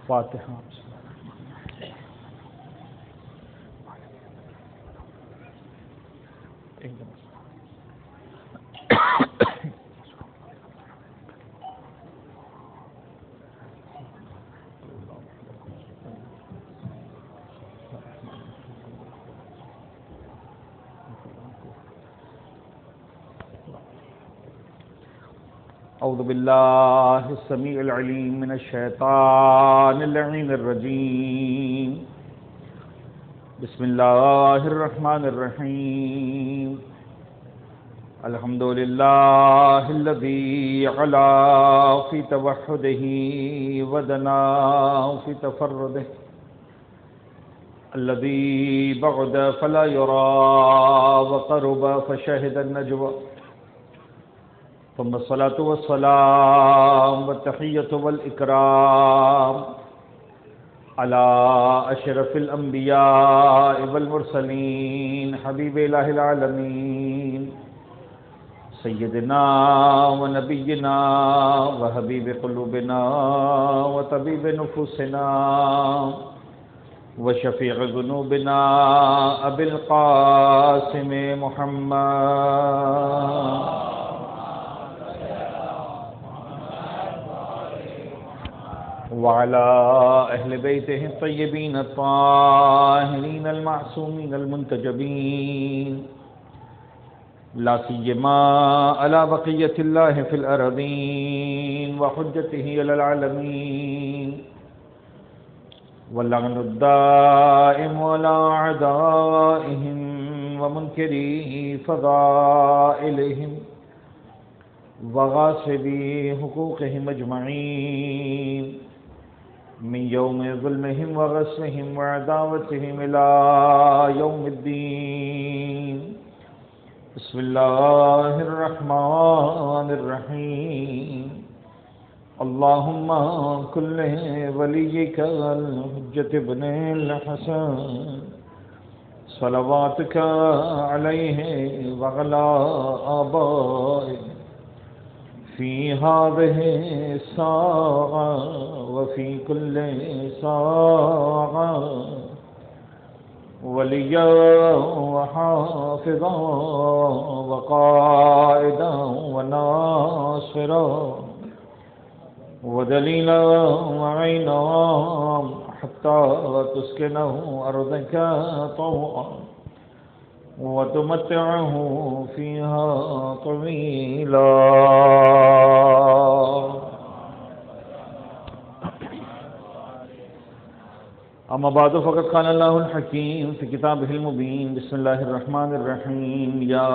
فاتحہ. اعوذ باللہ السمیع العلیم من الشیطان اللعین الرجیم. بسم اللہ الرحمن الرحیم. الحمد للہ الذی علا فی توحدہ ودنا فی تفردہ الذی بعد فلا یرا وقرب فشہد النجوى. ثم الصلاة والسلام والتحية والإكرام على أشرف الأنبياء والمرسلين حبيب إله العالمين سيدنا ونبينا وحبيب قلوبنا وطبيب نفوسنا وشفيع ذنوبنا أبي القاسم محمد وعلى أهل بيته الطيبين الطاهرين المعصومين المنتجبين لا سيما على بقية الله في الأرضين وحجته على العالمين واللعن الدائم على أعدائهم ومنكري فضائلهم وغاصبي حقوقهم أجمعين من يوم ظلمهم وغصبهم وعداوتهم إلى يوم الدين. بسم الله الرحمن الرحيم. اللهم كن وليك الحجة ابن الحسن صلواتك عليه وعلى آبائه في هذه الساعة وفي كل ساعة وليا وحافظا وقائدا وناصرا ودليلا وعينا حتى تسكنه أرضك طوعا وتمتعه فيها طويلا. اما بعد فقد قال الله الحكيم في كتابه المبين. بسم الله الرحمن الرحيم. يا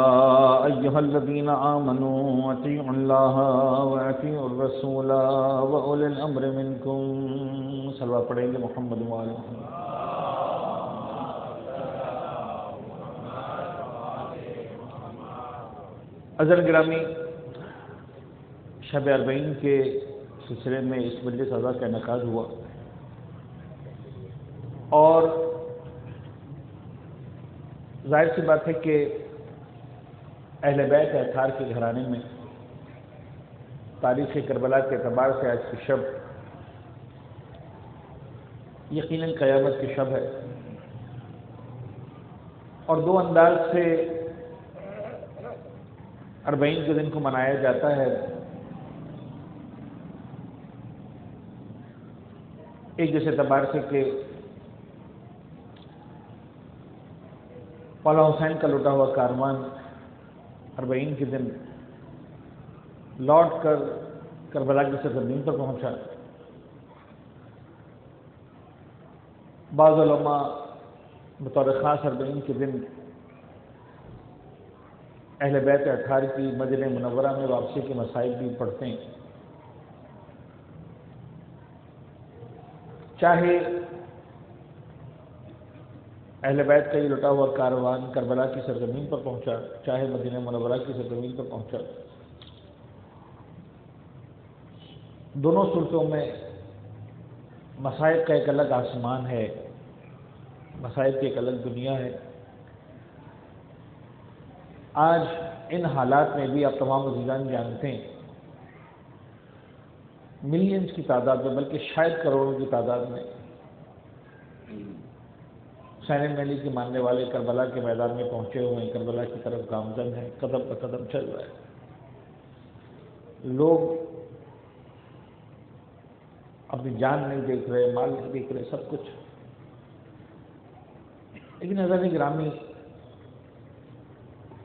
ايها الذين آمنوا اطيعوا الله واطيعوا الرسول واولي الامر منكم. صلوات پڑھیں گے محمد وعلى محمد. عزیزان گرامی، شب اربعین کے سلسلے میں اس مجلس اعضاء کا انعقاد ہوا اور ظاہر سی بات ہے کہ اہل بیت اطہار کے گھرانے میں تاریخ کربلا کے اعتبار سے آج کی شب یقیناً قیامت کی شب ہے اور دو انداز سے اربعین کے دن کو منایا جاتا ہے. ایک جس اعتبار سے کہ مولا حسین کا لوٹا ہوا کاروان اربعین کے دن لوٹ کر کربلا کی سرزمین پر پہنچا. بعض علماء بطور خاص اربعین کے دن اہل بیت اطہار کی مدینہ منورہ میں واپسی کے مسائل بھی پڑھتے ہیں. چاہے اہل بیت کا یہ لٹا ہوا کاروان کربلا کی سرزمین پر پہنچا، چاہے مدینہ منورہ کی سرزمین پر پہنچا، دونوں صورتوں میں مصائب کا ایک الگ آسمان ہے، مصائب کی ایک الگ دنیا ہے. آج ان حالات میں بھی آپ تمام عزیزان جانتے ہیں ملینز کی تعداد میں بلکہ شاید کروڑوں کی تعداد میں حسین علی کے ماننے والے کربلا کے میدان میں پہنچے ہوئے ہیں، کربلا کی طرف گامزن ہیں، قدم پر قدم چل رہا ہے. لوگ اپنی جان نہیں دیکھ رہے، مال نہیں دیکھ رہے، سب کچھ. لیکن حضرت گرامی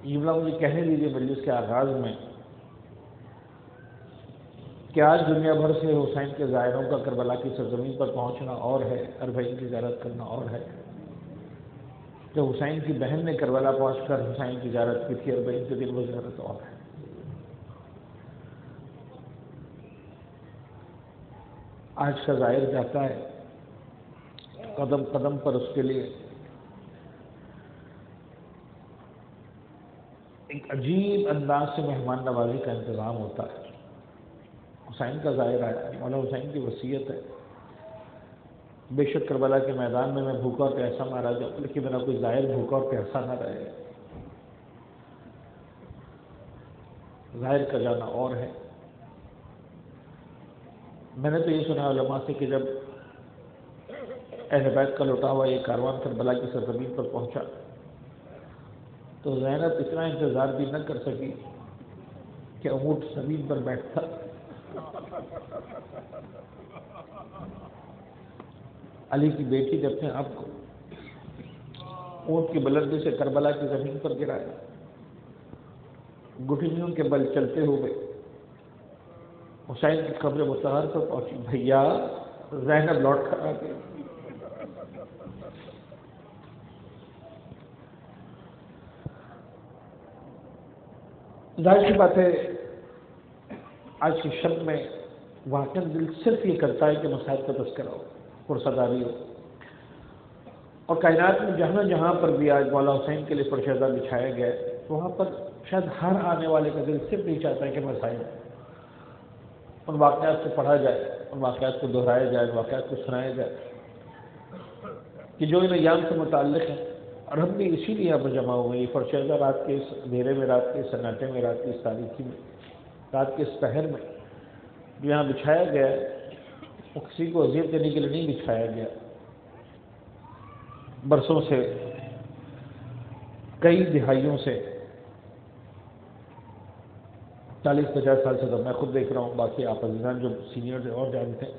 یہ بلا مجھے کہنے دیجیے مجلس کے آغاز میں کہ آج دنیا بھر سے حسین کے زائروں کا کربلا کی سرزمین پر پہنچنا اور ہے، اربعین کی زیارت کرنا اور ہے. جب حسین کی بہن نے کربلا پہنچ کر حسین کی زیارت کی تھی، اربعین کے دن وہ زیارت اور ہے. آج کا زائر جاتا ہے، قدم قدم پر اس کے لیے ایک عجیب انداز سے مہمان نوازی کا انتظام ہوتا ہے. حسین کا زائر آیا، مولا حسین کی وصیت ہے، بے شک کربلا کے میدان میں بھوکا اور پیاسا مارا جاؤں لیکن میرا کوئی زائر بھوکا اور پیاسا نہ رہے. زائر کا جانا اور ہے. میں نے تو یہ سنا علماء سے کہ جب اہل بیت کا لوٹا ہوا یہ کاروان کربلا کی سرزمین پر پہنچا تو زینب اتنا انتظار بھی نہ کر سکی کہ اونٹ زمین پر بیٹھتا. علی کی بیٹی نے اپنے آپ کو اونٹ کی بلندی سے کربلا کی زمین پر گرایا، گٹھلیوں کے بل چلتے ہوئے حسین کی قبر مطہر پر پہنچی. بھیا زینب لوٹ کر آ گئی. ظاہر سی بات ہے آج کی شب میں واقعا دل صرف یہ کرتا ہے کہ مسائل کا تذکرہ ہو، پرسداری ہو، اور کائنات میں جہاں جہاں پر بھی آج مولا حسین کے لیے پرشیدہ بچھایا گیا ہے وہاں پر شاید ہر آنے والے کا دل صرف نہیں چاہتا ہے کہ مسائل ان واقعات کو پڑھا جائے، ان واقعات کو دہرایا جائے، ان واقعات کو سنایا جائے کہ جو ان ایام سے متعلق ہیں. اور ہم بھی اسی لیے یہاں پر جمع ہوئے. یہ پرشیدہ رات کے اس اندھیرے میں، رات کے سناٹے میں، رات کی اس تاریکی میں، رات کے اس پہر میں جو یہاں بچھایا گیا ہے وہ کسی کو اذیت دینے کے لیے نہیں بچھایا گیا. برسوں سے، کئی دہائیوں سے، 40-50 سال سے تو میں خود دیکھ رہا ہوں، باقی آپ عزیزان جو سینئر اور جانتے ہیں،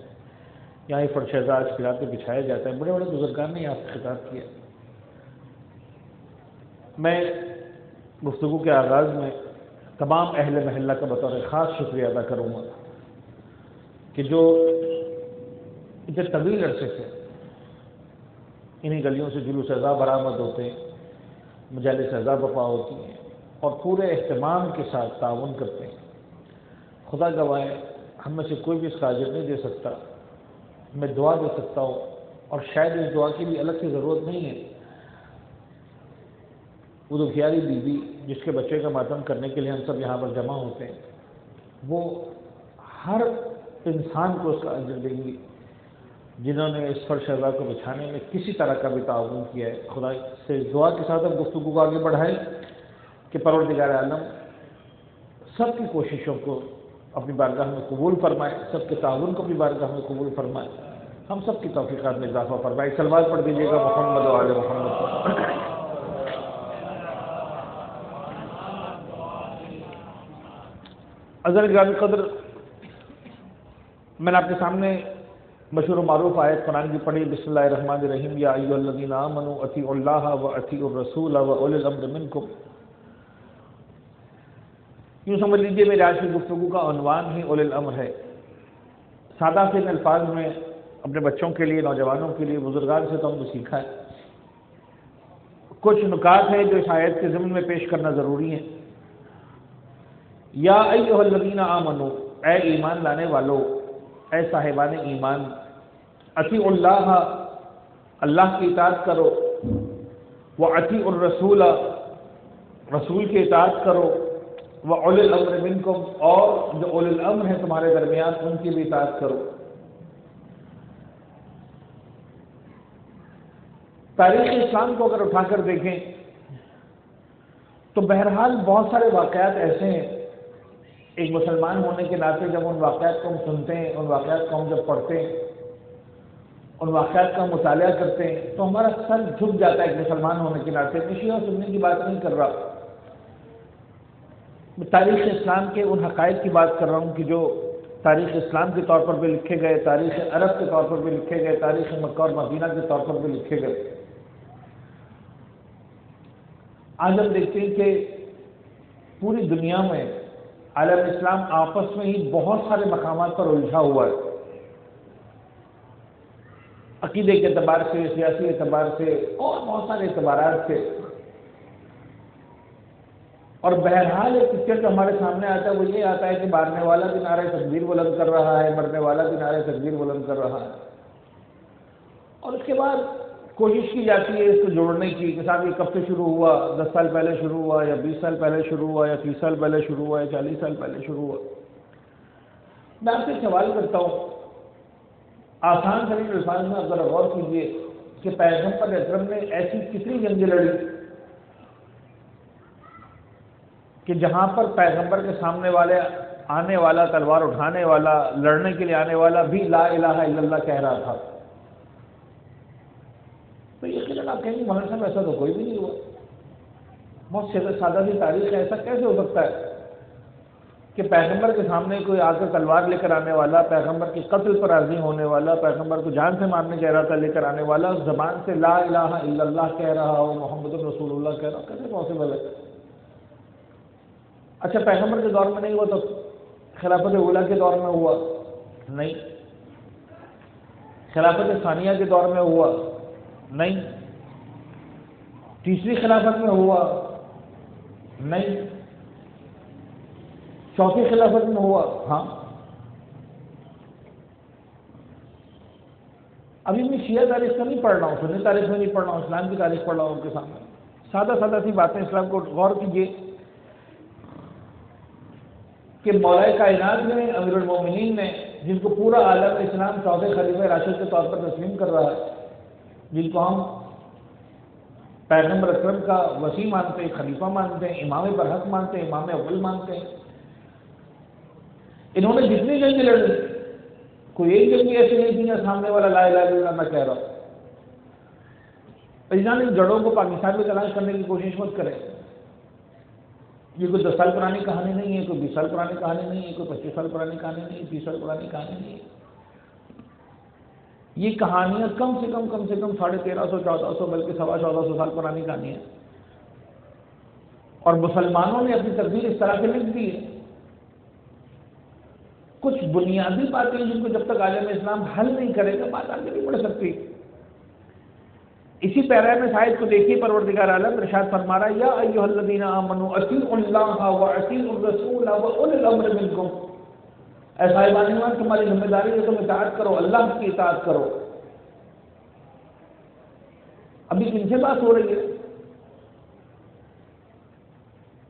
یہاں یہ فرشیدہ آج کی رات پہ بچھایا جاتا ہے. بڑے بڑے بزرگان نے یہاں سے خطاب کیا. میں گفتگو کے آغاز میں تمام اہل محلہ کا بطور خاص شکریہ ادا کروں گا کہ جو اتنے طویل عرصے سے انہی گلیوں سے جلوس اذا برآمد ہوتے ہیں، مجالس اذا برپا ہوتی ہیں اور پورے اہتمام کے ساتھ تعاون کرتے ہیں. خدا گواہ ہے ہم میں سے کوئی بھی اس کا اجر نہیں دے سکتا. میں دعا دے سکتا ہوں اور شاید اس دعا کی بھی الگ سے ضرورت نہیں ہے. وہ دکھیاری بیوی جس کے بچے کا ماتم کرنے کے لیے ہم سب یہاں پر جمع ہوتے ہیں وہ ہر انسان کو اس کا اجر دیں گی جنہوں نے اس فرش اذا کو بچھانے میں کسی طرح کا بھی تعاون کیا ہے. خدا سے دعا کے ساتھ ہم گفتگو کو آگے بڑھائیں کہ پروردگار عالم سب کی کوششوں کو اپنی بارگاہ میں قبول فرمائے، سب کے تعاون کو اپنی بارگاہ میں قبول فرمائے، ہم سب کی توفیقات میں اضافہ فرمائے. صلوات پڑھ دیجیے گا محمد و آل محمد. عزیزان گرامی قدر، میں نے آپ کے سامنے مشہور و معروف آیت قرآن کی پڑھی، بسم اللہ الرحمن الرحیم، یا ایھا الذین آمنوا اطیعوا اللہ واطیعوا الرسول واولی الامر منکم. یوں سمجھ لیجیے میرے آج کی گفتگو کا عنوان ہی اولی الامر ہے. سادہ سے ان الفاظ میں اپنے بچوں کے لیے، نوجوانوں کے لیے، بزرگان سے تو ہم نے سیکھا ہے. کچھ نکات ہیں جو اس آیت کے ضمن میں پیش کرنا ضروری ہے. یا ایھا الذین آمنوا، اے ایمان لانے والو، اے صاحبان ایمان، اطیعوا اللہ، اللہ کی اطاعت کرو، واطیعوا الرسول، رسول کی اطاعت کرو، وَأُولِي الْأَمْرِ مِنْكُمْ، اور جو اولی الامر ہیں تمہارے درمیان ان کی بھی اطاعت کرو. تاریخ اسلام کو اگر اٹھا کر دیکھیں تو بہرحال بہت سارے واقعات ایسے ہیں ایک مسلمان ہونے کے ناطے جب ان واقعات کو ہم سنتے ہیں، ان واقعات کو ہم جب پڑھتے ہیں، ان واقعات کا مطالعہ کرتے ہیں تو ہمارا سر جھک جاتا ہے ایک مسلمان ہونے کے ناطے۔ میں شیعہ سننے کی بات نہیں کر رہا، میں تاریخ اسلام کے ان حقائق کی بات کر رہا ہوں کہ جو تاریخ اسلام کے طور پر بھی لکھے گئے، تاریخ عرب کے طور پر بھی لکھے گئے، تاریخ مکہ اور مدینہ کے طور پر بھی لکھے گئے۔ آج ہم دیکھتے ہیں کہ پوری دنیا میں عالم اسلام آپس میں ہی بہت سارے مقامات پر الجھا ہوا ہے، عقیدے کے اعتبار سے، سیاسی اعتبار سے اور بہت سارے اعتبارات سے۔ اور بہرحال ایک پکچر جو ہمارے سامنے آتا ہے وہ یہ آتا ہے کہ مارنے والا بھی نعرہ تکبیر بلند کر رہا ہے، مرنے والا بھی نعرہ تکبیر بلند کر رہا ہے، اور اس کے بعد کوشش کی جاتی ہے اس کو جوڑنے کی کہ صاحب یہ کب سے شروع ہوا، 10 سال پہلے شروع ہوا یا 20 سال پہلے شروع ہوا یا 30 سال پہلے شروع ہوا یا 40 سال پہلے شروع ہوا۔ میں آپ سے سوال کرتا ہوں، آسان ترین الفاظ میں آپ ذرا غور کیجیے کہ پیغمبر اکرم نے ایسی کتنی جنگیں لڑی کہ جہاں پر پیغمبر کے سامنے والے آنے والا، تلوار اٹھانے والا، لڑنے کے لیے آنے والا بھی لا الہ الا اللہ کہہ رہا تھا، تو یقیناً آپ کہیں گے مولانا صاحب ایسا تو کوئی بھی نہیں ہوا، بہت سادہ سی تاریخ ہے، ایسا کیسے ہو سکتا ہے کہ پیغمبر کے سامنے کوئی آ کر تلوار لے کر آنے والا، پیغمبر کے قتل پر راضی ہونے والا، پیغمبر کو جان سے مارنے کا ارادہ لے کر آنے والا زبان سے لا الہ الا اللہ کہہ رہا ہو، محمد رسول اللہ کہہ رہا ہو، کیسے پاسبل ہے؟ اچھا پیغمبر کے دور میں نہیں ہوا تو خلافت اولیٰ کے دور میں ہوا؟ نہیں۔ خلافت ثانیہ کے دور میں ہوا؟ نہیں۔ تیسری خلافت میں ہوا؟ نہیں۔ چوتھی خلافت میں ہوا؟ ہاں۔ ابھی میں شیعہ تاریخ کا نہیں پڑھ رہا ہوں، سنی تاریخ میں نہیں پڑھ رہا ہوں، اسلام کی تاریخ پڑھ رہا ہوں ان کے سامنے۔ سادہ سادہ سی باتیں اسلام کو غور کیجیے کہ مولا کائنات نے، امیر المومنین نے، جن کو پورا عالم اسلام چوتھے خلیفہ راشد کے طور پر تسلیم کر رہا ہے، جن کو ہم پیغمبر اکرم کا وصی مانتے ہیں، خلیفہ مانتے ہیں، امام برحق مانتے ہیں، امام اول مانتے ہیں، انہوں نے جتنی جنگیں لڑی کوئی ایک جنگ بھی ایسی نہیں تھی سامنے والا لا الہ الا اللہ میں کہہ رہا ہوں۔ ان جڑوں کو پاکستان میں تلاش کرنے کی کوشش مت کریں، یہ کوئی 10 سال پرانی کہانی نہیں ہے، کوئی 20 سال پرانی کہانی نہیں ہے، کوئی 25 سال پرانی کہانی نہیں ہے، 30 سال پرانی کہانی نہیں ہے۔ یہ کہانیاں کم سے کم 1350 1400 بلکہ 1450 سال پرانی کہانی ہے، اور مسلمانوں نے اپنی تقدیر اس طرح سے لکھ دی ہے۔ کچھ بنیادی باتیں جن کو جب تک عالم اسلام حل نہیں کرے گا بات آگے نہیں بڑھ سکتی۔ اسی پیرا میں شاید کو دیکھیے، پروردگار عالم ارشاد فرما رہا ہے یا ایھا الذین آمنوا اطیعوا اللہ واطیعوا الرسول واولی الامر منکم، اے صاحبان ایمان تمہاری ذمہ داری ہے تم اطاعت کرو، اللہ کی اطاعت کرو۔ ابھی کن سے بات ہو رہی ہے؟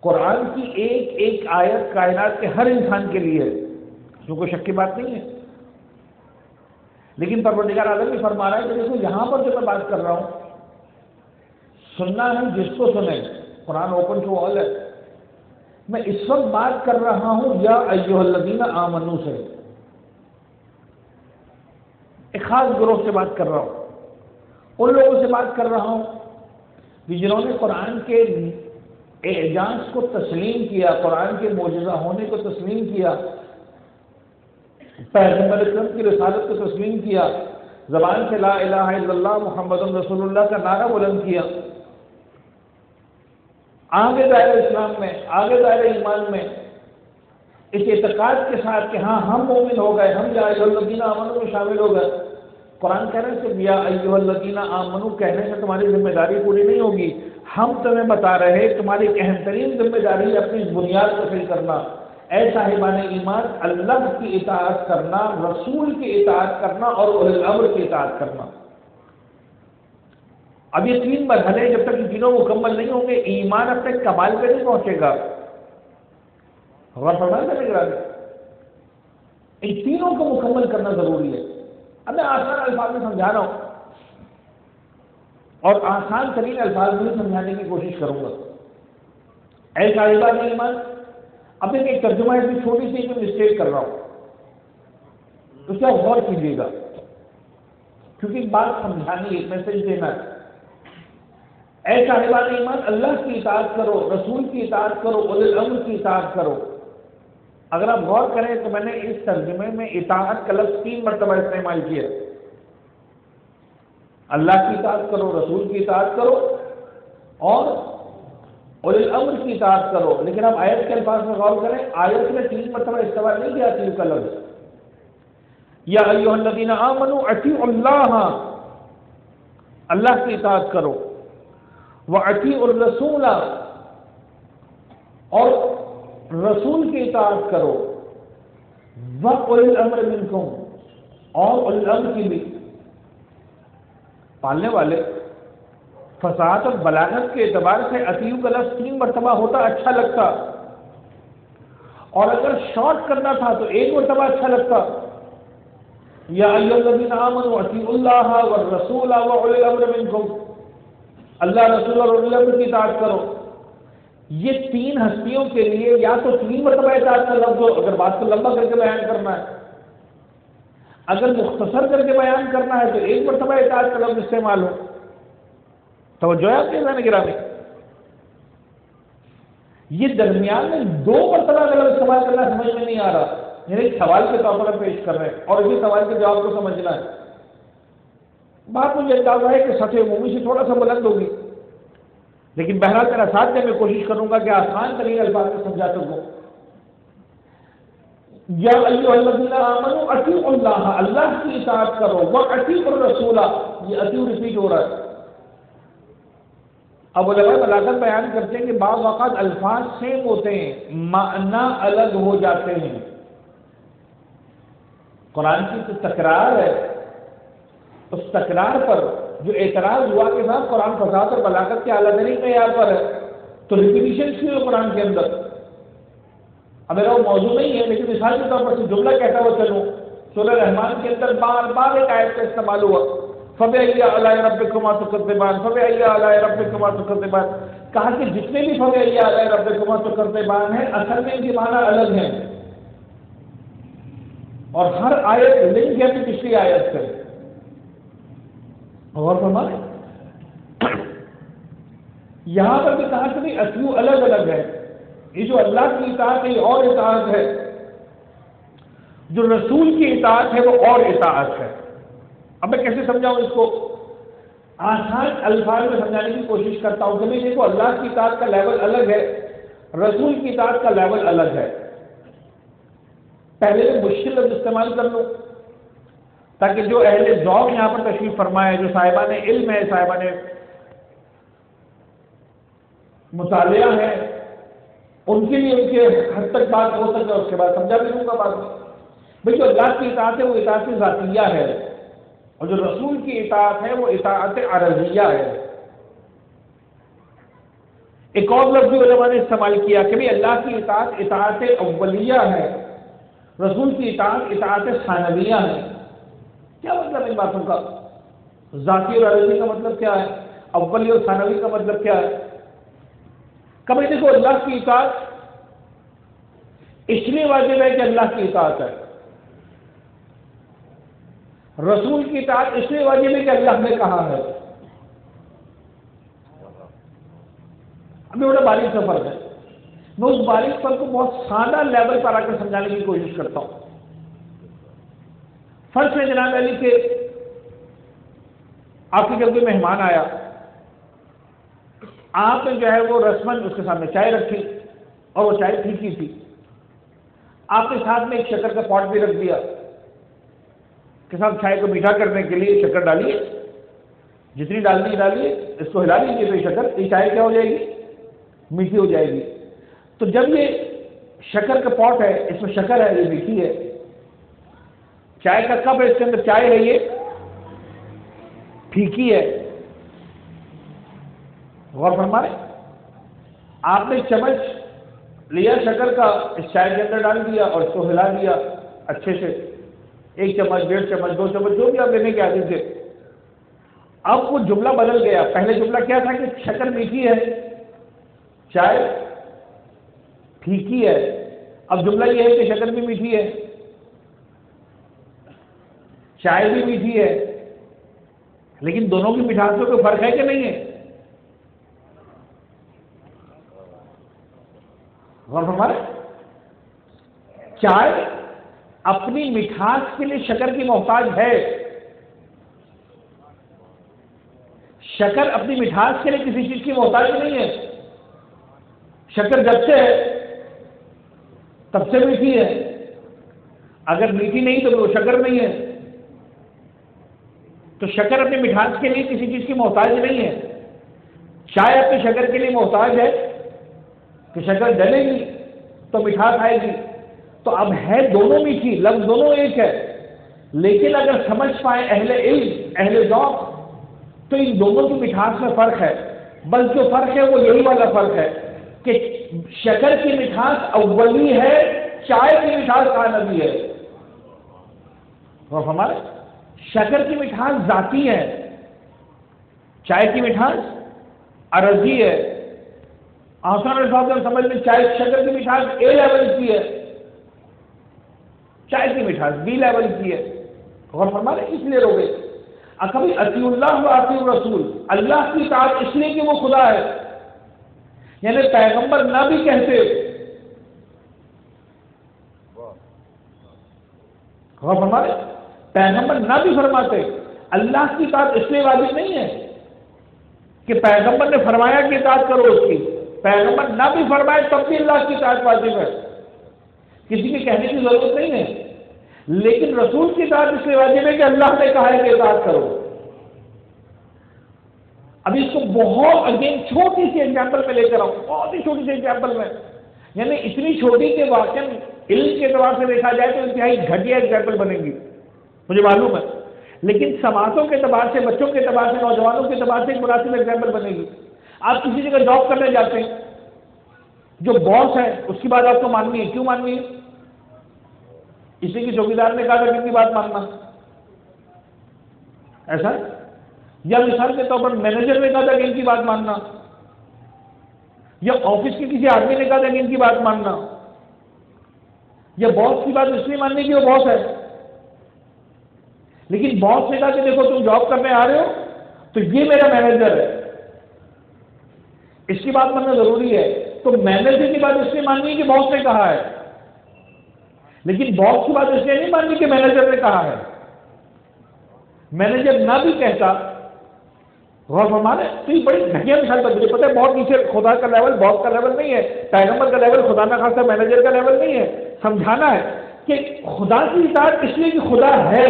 قرآن کی ایک ایک آیت کائنات کے ہر انسان کے لیے ہے، اس میں کوئی شک کی بات نہیں ہے، لیکن پروردگار عالم نے فرما رہا ہے کہ دیکھو یہاں پر جو میں بات کر رہا ہوں سننا ہے جس کو سنیں، قرآن اوپن ٹو آل ہے، میں اس وقت بات کر رہا ہوں یا ایھا الذین آمنوا سے، ایک خاص گروہ سے بات کر رہا ہوں، ان لوگوں سے بات کر رہا ہوں کہ جنہوں نے قرآن کے اعجاز کو تسلیم کیا، قرآن کے معجزہ ہونے کو تسلیم کیا، پیغمبر اکرم کی رسالت کو تسلیم کیا، زبان سے لا الہ الا اللہ محمد رسول اللہ کا نعرہ بلند کیا، آگے دائرہ اسلام میں، آگے دائرہ ایمان میں اس اعتقاد کے ساتھ کہ ہاں ہم مومن ہو گئے، ہم یا ایھا الذین آمنوا میں شامل ہو گئے۔ قرآن کہہ رہے ہیں کہ یا ایھا الذین آمنوا کہنے سے تمہاری ذمہ داری پوری نہیں ہوگی، ہم تمہیں بتا رہے تمہاری اہم ترین ذمہ داری ہے اپنی بنیاد کو صحیح کرنا، اے صاحبان ایمان اللہ کی اطاعت کرنا، رسول کی اطاعت کرنا اور اولی الامر کی اطاعت کرنا۔ اب یہ 3 مرحلے جب تک یہ تینوں مکمل نہیں ہوں گے ایمان اب تک کمال پہ نہیں پہنچے گا۔ غور فرمائیں گا، ان تینوں کو مکمل کرنا ضروری ہے۔ اب میں آسان الفاظ میں سمجھا رہا ہوں اور آسان ترین الفاظ میں سمجھانے کی کوشش کروں گا۔ اے صاحبان ایمان اب ایک ترجمہ ہے کہ چھوٹی سی میں مسٹیک کر رہا ہوں، تو کیا غور کیجیے گا، کیونکہ ایک بات سمجھانی ہے، ایک میسج دینا ہے۔ اے صاحبان ایمان، اللہ کی اطاعت کرو، رسول کی اطاعت کرو، اولی الامر کی اطاعت کرو۔ اگر آپ غور کریں تو میں نے اس ترجمے میں اطاعت کا لفظ 3 مرتبہ استعمال کیا، اللہ کی اطاعت کرو، رسول کی اطاعت کرو اور اولی الامر کی اطاعت کرو۔ لیکن آپ آیت کے الفاظ میں غور کریں، آیت میں 3 مرتبہ استعمال نہیں کیا تین کا لفظ، یا ایھا الذین آمنوا اطیعوا اللہ، اللہ کی اطاعت کرو، وَأَطِیعُوا الرَّسُولَ، اور رسول کی اطاعت کرو، وَأُولِي الْأَمْرِ مِنْکُمْ، اور اولی الامر کی بھی۔ پالنے والے فصاحت اور بلاغت کے اعتبار سے اطیعوا کا لفظ 3 مرتبہ ہوتا اچھا لگتا، اور اگر شارٹ کرنا تھا تو 1 مرتبہ اچھا لگتا، یا ایھا الذین آمنوا اطیعوا اللہ والرسول وأولی الامر منکم، اللہ، رسول اور اولی الامر کی اطاعت کرو۔ یہ 3 ہستیوں کے لیے یا تو 3 مرتبہ اطاعت کا لفظ ہو اگر بات کو لمبا کر کے بیان کرنا ہے، اگر مختصر کر کے بیان کرنا ہے تو 1 مرتبہ اطاعت کا لفظ استعمال ہو۔ توجہ ہے آپ کے ذہن گرامی؟ یہ درمیان میں 2 مرتبہ کا لفظ استعمال کرنا سمجھ میں نہیں آ رہا، یعنی ایک سوال کے طور پر پیش کر رہے ہیں اور اسی سوال کے جواب کو سمجھنا ہے۔ بات مجھے اندازہ ہے کہ سطح عمومی سے تھوڑا سا بلند ہوگی، لیکن بہرحال میرا ساتھ دیں، میں کوشش کروں گا کہ آسان ترین الفاظ میں سمجھا سکوں۔ یا ایھا الذین آمنوا اطیعوا اللہ، اللہ کی اطاعت کرو، وَأَطِیعُوا الرَّسُولَ، یہ اطیعوا ریپیٹ ہو رہا ہے۔ اب علماء بلاغت بیان کرتے ہیں کہ بعض اوقات الفاظ سیم ہوتے ہیں، معنی الگ ہو جاتے ہیں۔ قرآن کی تو تکرار ہے، اس تکرار پر جو اعتراض ہوا کہ صاحب قرآن فصاحت اور بلاغت کے اعلیٰ ترین معیار پر ہے، تو ریپیٹیشن کیوں ہے قرآن کے اندر؟ اب میرا وہ موضوع نہیں ہے، لیکن مثال کے طور پر جملہ کہتا ہوا چلوں، سورہ رحمان کے اندر بار بار ایک آیت کا استعمال ہوا، فَبِأَيِّ آلَاءِ رَبِّكُمَا تُكَذِّبَانِ، فَبِأَيِّ آلَاءِ رَبِّكُمَا تُكَذِّبَانِ، کہا کہ جتنے بھی فَبِأَيِّ آلَاءِ رَبِّكُمَا تُكَذِّبَانِ ہیں اصل میں ان کے معنی الگ ہیں، اور ہر آیت لنک ہے پچھلی آیت سے۔ غور فرمائیں، یہاں پر بھی کہا کہ بھی اطیعوا الگ الگ ہے، یہ جو اللہ کی اطاعت ہے یہ اور اطاعت ہے، جو رسول کی اطاعت ہے وہ اور اطاعت ہے۔ اب میں کیسے سمجھاؤں اس کو؟ آسان الفاظ میں سمجھانے کی کوشش کرتا ہوں کہ دیکھو اللہ کی اطاعت کا لیول الگ ہے، رسول کی اطاعت کا لیول الگ ہے۔ پہلے میں مشکل لفظ استعمال کر لوں تاکہ جو اہل ذوق یہاں پر تشریف فرمائے، جو صاحبان علم ہے، صاحبان مطالعہ ہے، ان کے لیے ان کے حد تک بات ہو سکے، اس کے بعد سمجھا بھی دوں گا بعد میں۔ بھائی جو اللہ کی اطاعت ہے وہ اطاعت ذاتیہ ہے، اور جو رسول کی اطاعت ہے وہ اطاعت عرضیہ ہے۔ ایک اور لفظ بھی علماء نے استعمال کیا کہ بھی اللہ کی اطاعت اطاعت اولیہ ہے، رسول کی اطاعت اطاعت ثانویہ ہے۔ کیا مطلب ان باتوں کا؟ ذاتی اور عرضی کا مطلب کیا ہے؟ اولی اور ثانوی کا مطلب کیا ہے؟ کبھی دیکھو اللہ کی اطاعت اس لیے واجب ہے کہ اللہ کی اطاعت ہے، رسول کی اطاعت اس لیے واجب ہے کہ اللہ نے کہا ہے۔ ابھی بڑا باریک سا فرق ہے، میں اس باریک فرق کو بہت سادہ لیول پر آ کر سمجھانے کی کوشش کرتا ہوں۔ فرض ہے جناب علی کہ آپ کے گھر کوئی مہمان آیا، آپ نے جو ہے وہ رسمن اس کے سامنے چائے رکھی اور وہ چائے پھیکی تھی، آپ نے ساتھ میں ایک شکر کا پاٹ بھی رکھ دیا کہ صاحب چائے کو میٹھا کرنے کے لیے شکر ڈالیے، جتنی ڈالنی ہے ڈالیے، اس کو ہلا لیجیے، تو یہ شکر، یہ چائے کیا ہو جائے گی؟ میٹھی ہو جائے گی۔ تو جب یہ شکر کا پاٹ ہے، اس میں شکر ہے، یہ میٹھی ہے، چائے کا کپ ہے، اس کے اندر چائے ہے، یہ پھیکی ہے۔ غور فرمائیں، آپ نے چمچ لیا شکر کا، اس چائے کے اندر ڈال دیا اور اس کو ہلا دیا اچھے سے، 1 چمچ 1.5 چمچ 2 چمچ جو بھی آپ لینے کے عادی تھے۔ اب وہ جملہ بدل گیا، پہلے جملہ کیا تھا کہ شکر میٹھی ہے، چائے پھیکی ہے، اب جملہ یہ ہے کہ شکر بھی میٹھی ہے، چائے بھی میٹھی ہے، لیکن دونوں کی مٹھاس میں کوئی فرق ہے کہ نہیں ہے؟ غور فرمائے، چائے اپنی مٹھاس کے لیے شکر کی محتاج ہے، شکر اپنی مٹھاس کے لیے کسی چیز کی محتاج نہیں ہے۔ شکر جب سے ہے تب سے میٹھی ہے، اگر میٹھی نہیں تو وہ شکر نہیں ہے۔ تو شکر اپنی مٹھاس کے لیے کسی چیز کی محتاج نہیں ہے، چائے اپنی شکر کے لیے محتاج ہے کہ شکر ڈلے گی تو مٹھاس آئے گی۔ تو اب ہے دونوں میٹھی، لفظ دونوں ایک ہے، لیکن اگر سمجھ پائے اہل علم اہل ذوق تو ان دونوں کی مٹھاس میں فرق ہے، بلکہ فرق ہے وہ یہی والا فرق ہے کہ شکر کی مٹھاس اولی ہے، چائے کی مٹھاس ثانوی ہے۔ اور ہمارے شکر کی مٹھاس ذاتی ہے، چائے کی مٹھاس عرضی ہے۔ آسان الفاظ میں سمجھ لیں، چائے شکر کی مٹھاس اے لیول کی ہے، چائے کی مٹھاس بی لیول کی ہے۔ اور ہمارے اس لیے روکے کبھی اطیع اللہ و اطیع الرسول، اللہ کی اطاعت اس لیے کہ وہ خدا ہے، یعنی پیغمبر نہ بھی کہتے، اور ہمارے پیغمبر نہ بھی فرماتے، اللہ کی اطاعت اس لیے واجب نہیں ہے کہ پیغمبر نے فرمایا کہ اطاعت کرو اس کی، پیغمبر نہ بھی فرمائے تب بھی اللہ کی اطاعت واجب ہے، کسی کے کہنے کی ضرورت نہیں ہے۔ لیکن رسول کی اطاعت اس لیے واجب ہے کہ اللہ نے کہا ہے کہ اطاعت کرو۔ ابھی اس کو بہت اگین چھوٹی سی ایگزامپل میں لے کر آؤں، بہت ہی چھوٹی سی ایگزامپل میں، یعنی اتنی چھوٹی کہ واقعی علم کے اعتبار سے دیکھا جائے تو انتہائی گھٹیا ایگزامپل بنے گی، مجھے معلوم ہے، لیکن سماعتوں کے اعتبار سے، بچوں کے اعتبار سے، نوجوانوں کے اعتبار سے ایک مناسب ایگزامپل بنے گی۔ آپ کسی جگہ جاب کرنے جاتے ہیں، جو باس ہے اس کی بات آپ کو ماننی ہے، کیوں ماننی ہے؟ اس لیے کہ چوکیدار نے کہا تھا کہ ان کی بات ماننا، ایسا؟ یا مثال کے طور پر مینیجر نے کہا تھا کہ ان کی بات ماننا، یا آفس کے کسی آدمی نے کہا تھا کہ ان کی بات ماننا، یا باس کی بات اس لیے ماننی کہ وہ باس ہے۔ لیکن باس نے کہا کہ دیکھو تم جاب کرنے آ رہے ہو تو یہ میرا مینیجر ہے، اس کی بات ماننا ضروری ہے، تو مینیجر کی بات اس لیے ماننی ہے کہ باس نے کہا ہے، لیکن باس کی بات اس لیے نہیں ماننی کہ مینیجر نے کہا ہے۔ مینیجر نہ بھی کہتا، غور فرمانے، تو یہ بڑی گھٹیا مثال بن گئی، پتہ ہے بہت نیچے، خدا کا لیول باس کا لیول نہیں ہے، پیغمبر کا لیول خدا نہ خاصا مینیجر کا لیول نہیں ہے۔ سمجھانا ہے کہ خدا کی اطاعت اس لیے کہ خدا ہے،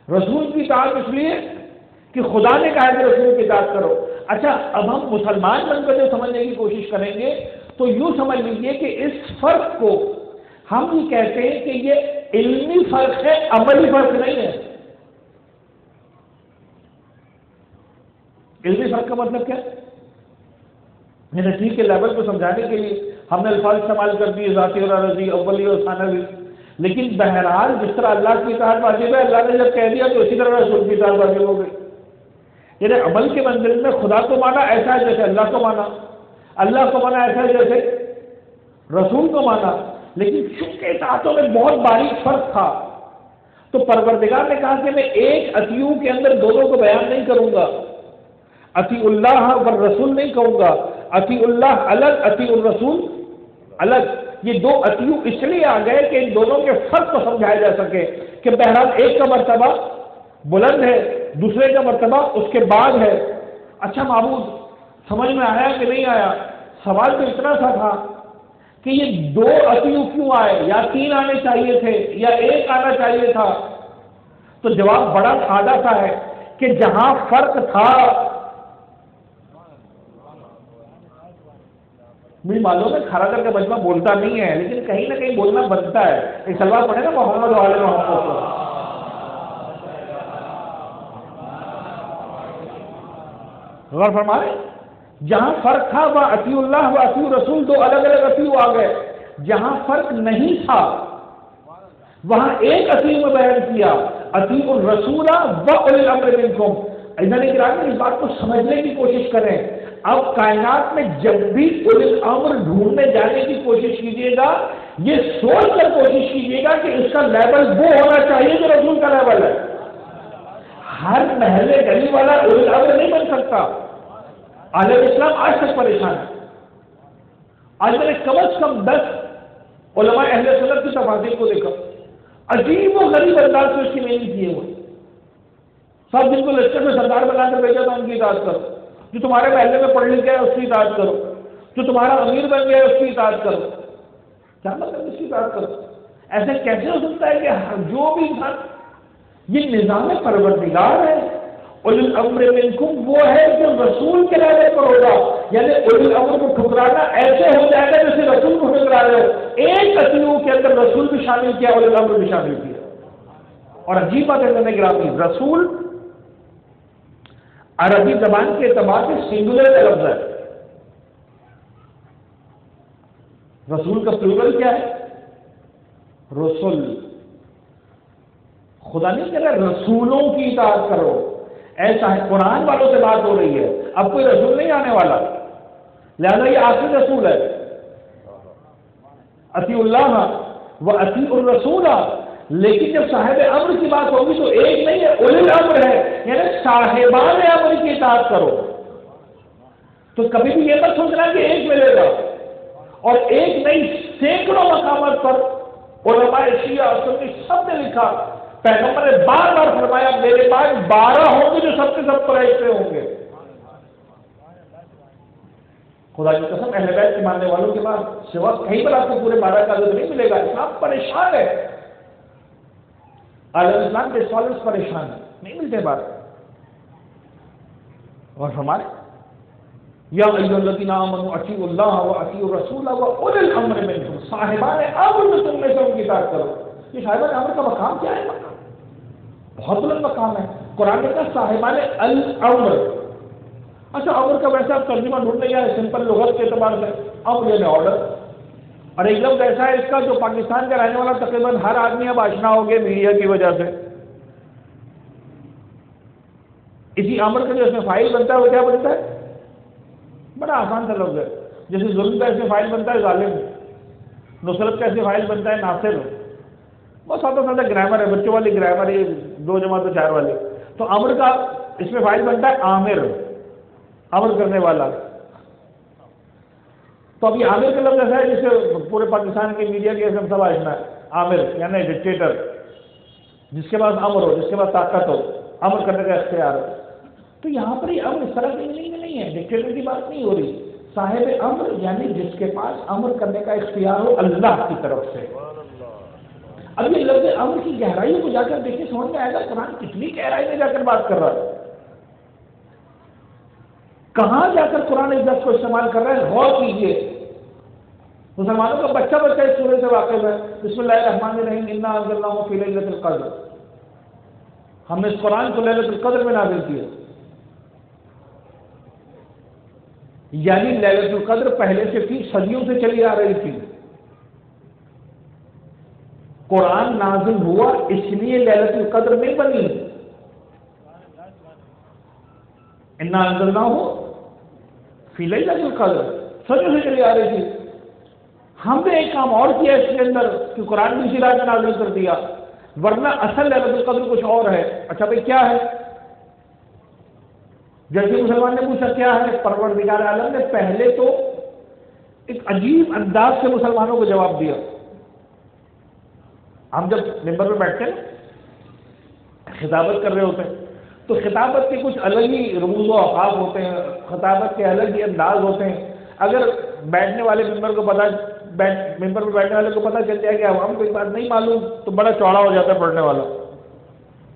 رسول کی اطاعت اس لیے کہ خدا نے کہا کہ رسول کی اطاعت کرو۔ اچھا، اب ہم مسلمان بن کر جو سمجھنے کی کوشش کریں گے تو یوں سمجھ لیجئے کہ اس فرق کو ہم یہ کہتے ہیں کہ یہ علمی فرق ہے، عملی فرق نہیں ہے۔ علمی فرق کا مطلب کیا؟ ٹھیک کے لیول کو سمجھانے کے لیے ہم نے الفاظ استعمال کر دیے، ذاتی اور عرضی، اولی اور ثانوی، لیکن بہرحال جس طرح اللہ کی اطاعت واجب ہے، اللہ نے جب کہہ دیا تو اسی طرح رسول کی اطاعت واجب ہو گئی۔ یعنی عمل کے منزل میں خدا کو مانا ایسا ہے جیسے اللہ کو مانا، اللہ کو مانا ایسا ہے جیسے رسول کو مانا، لیکن چونکہ اطاعتوں میں بہت باریک فرق تھا تو پروردگار نے کہا کہ میں ایک اطیع کے اندر دونوں کو بیان نہیں کروں گا، اطیع اللہ والرسول نہیں کہوں گا، اطیع اللہ الگ، اطیع الرسول الگ۔ یہ دو اطیع اس لیے آ گئے کہ ان دونوں کے فرق کو سمجھایا جا سکے کہ بہرحال ایک کا مرتبہ بلند ہے، دوسرے کا مرتبہ اس کے بعد ہے۔ اچھا معبود، سمجھ میں آیا کہ نہیں آیا؟ سوال تو اتنا سا تھا کہ یہ دو اطیع کیوں آئے، یا تین آنے چاہیے تھے یا ایک آنا چاہیے تھا؟ تو جواب بڑا سادہ سا ہے کہ جہاں فرق تھا، مجھے معلوم ہے کھڑا کر کے مجمع بولتا نہیں ہے، لیکن کہیں نہ کہیں بولنا بنتا ہے۔ ایک سلوات پڑھے نا محمد و آل محمد۔ غور فرمائے، جہاں فرق تھا وہ اطیع اللہ و اطیع رسول، دو الگ الگ اطیع آ گئے۔ جہاں فرق نہیں تھا وہاں ایک اطیع میں بیان کیا، اطیع الرسول و اولی الامر منکم۔ ایسا نہیں کرا کہ اس بات کو سمجھنے کی کوشش کریں، اب کائنات میں جب بھی اولو الامر ڈھونڈنے جانے کی کوشش کیجیے گا، یہ سوچ کر کوشش کیجیے گا کہ اس کا لیول وہ ہونا چاہیے جو رسول کا لیول ہے۔ ہر محلے گلی والا اولو الامر نہیں بن سکتا۔ عالم اسلام آج تک پریشان ہے۔ آج میں نے کم از کم 10 علماء اہل سنت کی تفاصیل کو دیکھا، عجیب و غریب انداز سے اس کی نہیں کیے ہوئے۔ سب جن کو لشکر میں سردار بنا کر بھیجا تھا ان کی اطاعت کرو، جو تمہارے محلے میں پڑھ لکھ گیا اس کی اطاعت کرو، جو تمہارا امیر بن گیا اس کی اطاعت کرو۔ کیا مطلب اس کی اطاعت کرو؟ ایسے کیسے ہو سکتا ہے کہ جو بھی انسان، یہ نظام پروردگار ہے۔ اولو الامر منکم وہ ہے جو رسول کے لیول پر ہوگا، یعنی اولو الامر کو ٹھکرانا ایسے ہو جائے گا جیسے رسول کو ٹھکرا رہے ہو۔ ایک اطیعوا کے اندر رسول بھی شامل کیا، اولو الامر بھی شامل کیا۔ اور عجیب بات ہے گرامی، رسول عربی زبان کے اعتبار سے سنگولر کا لفظ ہے۔ رسول کا پلورل کیا ہے؟ رسول۔ خدا نہیں کہہ رہا رسولوں کی اطاعت کرو، ایسا ہے۔ قرآن والوں سے بات ہو رہی ہے، اب کوئی رسول نہیں آنے والا، لہذا یہ آخری رسول ہے۔ اطیعوا اللہ و اطیعوا الرسول، لیکن جب صاحب امر کی بات ہوگی تو ایک نہیں ہے، اولو الامر ہے، یعنی صاحبان امر کی اطاعت کرو۔ تو کبھی بھی یہ مت سوچنا کہ ایک ملے گا، اور ایک نہیں، سینکڑوں مقامات پر علماء شیعہ سنی سب نے لکھا، پیغمبر نے بار بار فرمایا میرے بعد 12 ہوں گے جو سب کے سب قریش سے ہوں گے۔ خدا کی قسم اہل بیت کے ماننے والوں کے بعد سوا کہیں پر آپ کو پورے 12 کا عدد نہیں ملے گا۔ اسلام پریشان ہے، عالم اسلام کے اسکالرس پریشان ہیں، نہیں ملتے بات۔ اور ہمارے یا ایھا الذین آمنوا اطیعوا اللہ و اطیعوا الرسول و اولي الامر منکم، صاحبان امر میں تم میں سے ان کی اطاعت کرو۔ یہ صاحبان امر کا مقام کیا ہے؟ بہت بلند مقام ہے۔ قرآن میں کہا صاحبان الامر۔ اچھا، امر کا ویسے آپ ترجمہ ڈھونڈنے گیا ہے سمپل لغت کے اعتبار سے، امر یعنی آرڈر، اور ایک لفظ ایسا ہے اس کا جو پاکستان کا رہنے والا تقریباً ہر آدمی اب آشنا ہو گئے میڈیا کی وجہ سے۔ اسی امر کا جو اس میں فائل بنتا ہے وہ کیا بنتا ہے؟ بڑا آسان سا لفظ ہے، جیسے ظلم کا اس میں فائل بنتا ہے ظالم، نصرت کا اس میں فائل بنتا ہے ناصر۔ بہت سادہ سادہ گرامر ہے، بچوں والی گرامر، یہ 2 جمع 2 4 والی۔ تو امر کا اس میں فائل بنتا ہے عامر، امر کرنے والا۔ تو اب یہ عامر کا لفظ ایسا ہے جسے پورے پاکستان کے میڈیا کے سب آشنا ہے۔ عامر یعنی ڈکٹیٹر، جس کے پاس امر ہو، جس کے پاس طاقت ہو، امر کرنے کا اختیار ہو۔ تو یہاں پر یہ امر اس طرح کی نہیں ہے، ڈکٹیٹر کی بات نہیں ہو رہی۔ صاحب امر یعنی جس کے پاس امر کرنے کا اختیار ہو اللہ کی طرف سے۔ اب یہ لفظ امر کی گہرائیوں کو جا کر دیکھیں، سمجھ میں آئے گا قرآن کتنی گہرائی میں جا کر بات کر رہا ہے، کہاں جا کر قرآن اس لفظ کو استعمال کر رہا ہے، غور کیجیے۔ مسلمانوں کا بچہ اس سورہ سے واقف ہے۔ بسم اللہ الرحمن الرحیم، انا انزلناہ فی لیلۃ القدر، ہم نے اس قرآن کو لیلۃ القدر میں نازل کیا۔ یعنی لیلۃ القدر پہلے سے تھی، صدیوں سے چلی آ رہی تھی۔ قرآن نازل ہوا اس لیے لیلۃ القدر نہیں بنی، انا انزلناہ فی لیلۃ القدر صدیوں سے چلی آ رہی تھی۔ ہم نے ایک کام اور کیا اس کے اندر کہ قرآن بھی اسی رات میں نازل کر دیا، ورنہ اصل لیلۃ القدر کچھ اور ہے۔ اچھا بھائی کیا ہے؟ جیسے مسلمان نے پوچھا کیا ہے، پروردگار عالم نے پہلے تو ایک عجیب انداز سے مسلمانوں کو جواب دیا۔ ہم جب ممبر میں بیٹھتے ہیں خطابت کر رہے ہوتے ہیں تو خطابت کے کچھ الگ ہی رموز و اوقاف ہوتے ہیں، خطابت کے الگ ہی انداز ہوتے ہیں۔ اگر بیٹھنے والے ممبر کو پتا، ممبر پہ بیٹھنے والے کو پتا چل جائے کہ عوام کو ایک بات نہیں معلوم تو بڑا چوڑا ہو جاتا ہے پڑھنے والا۔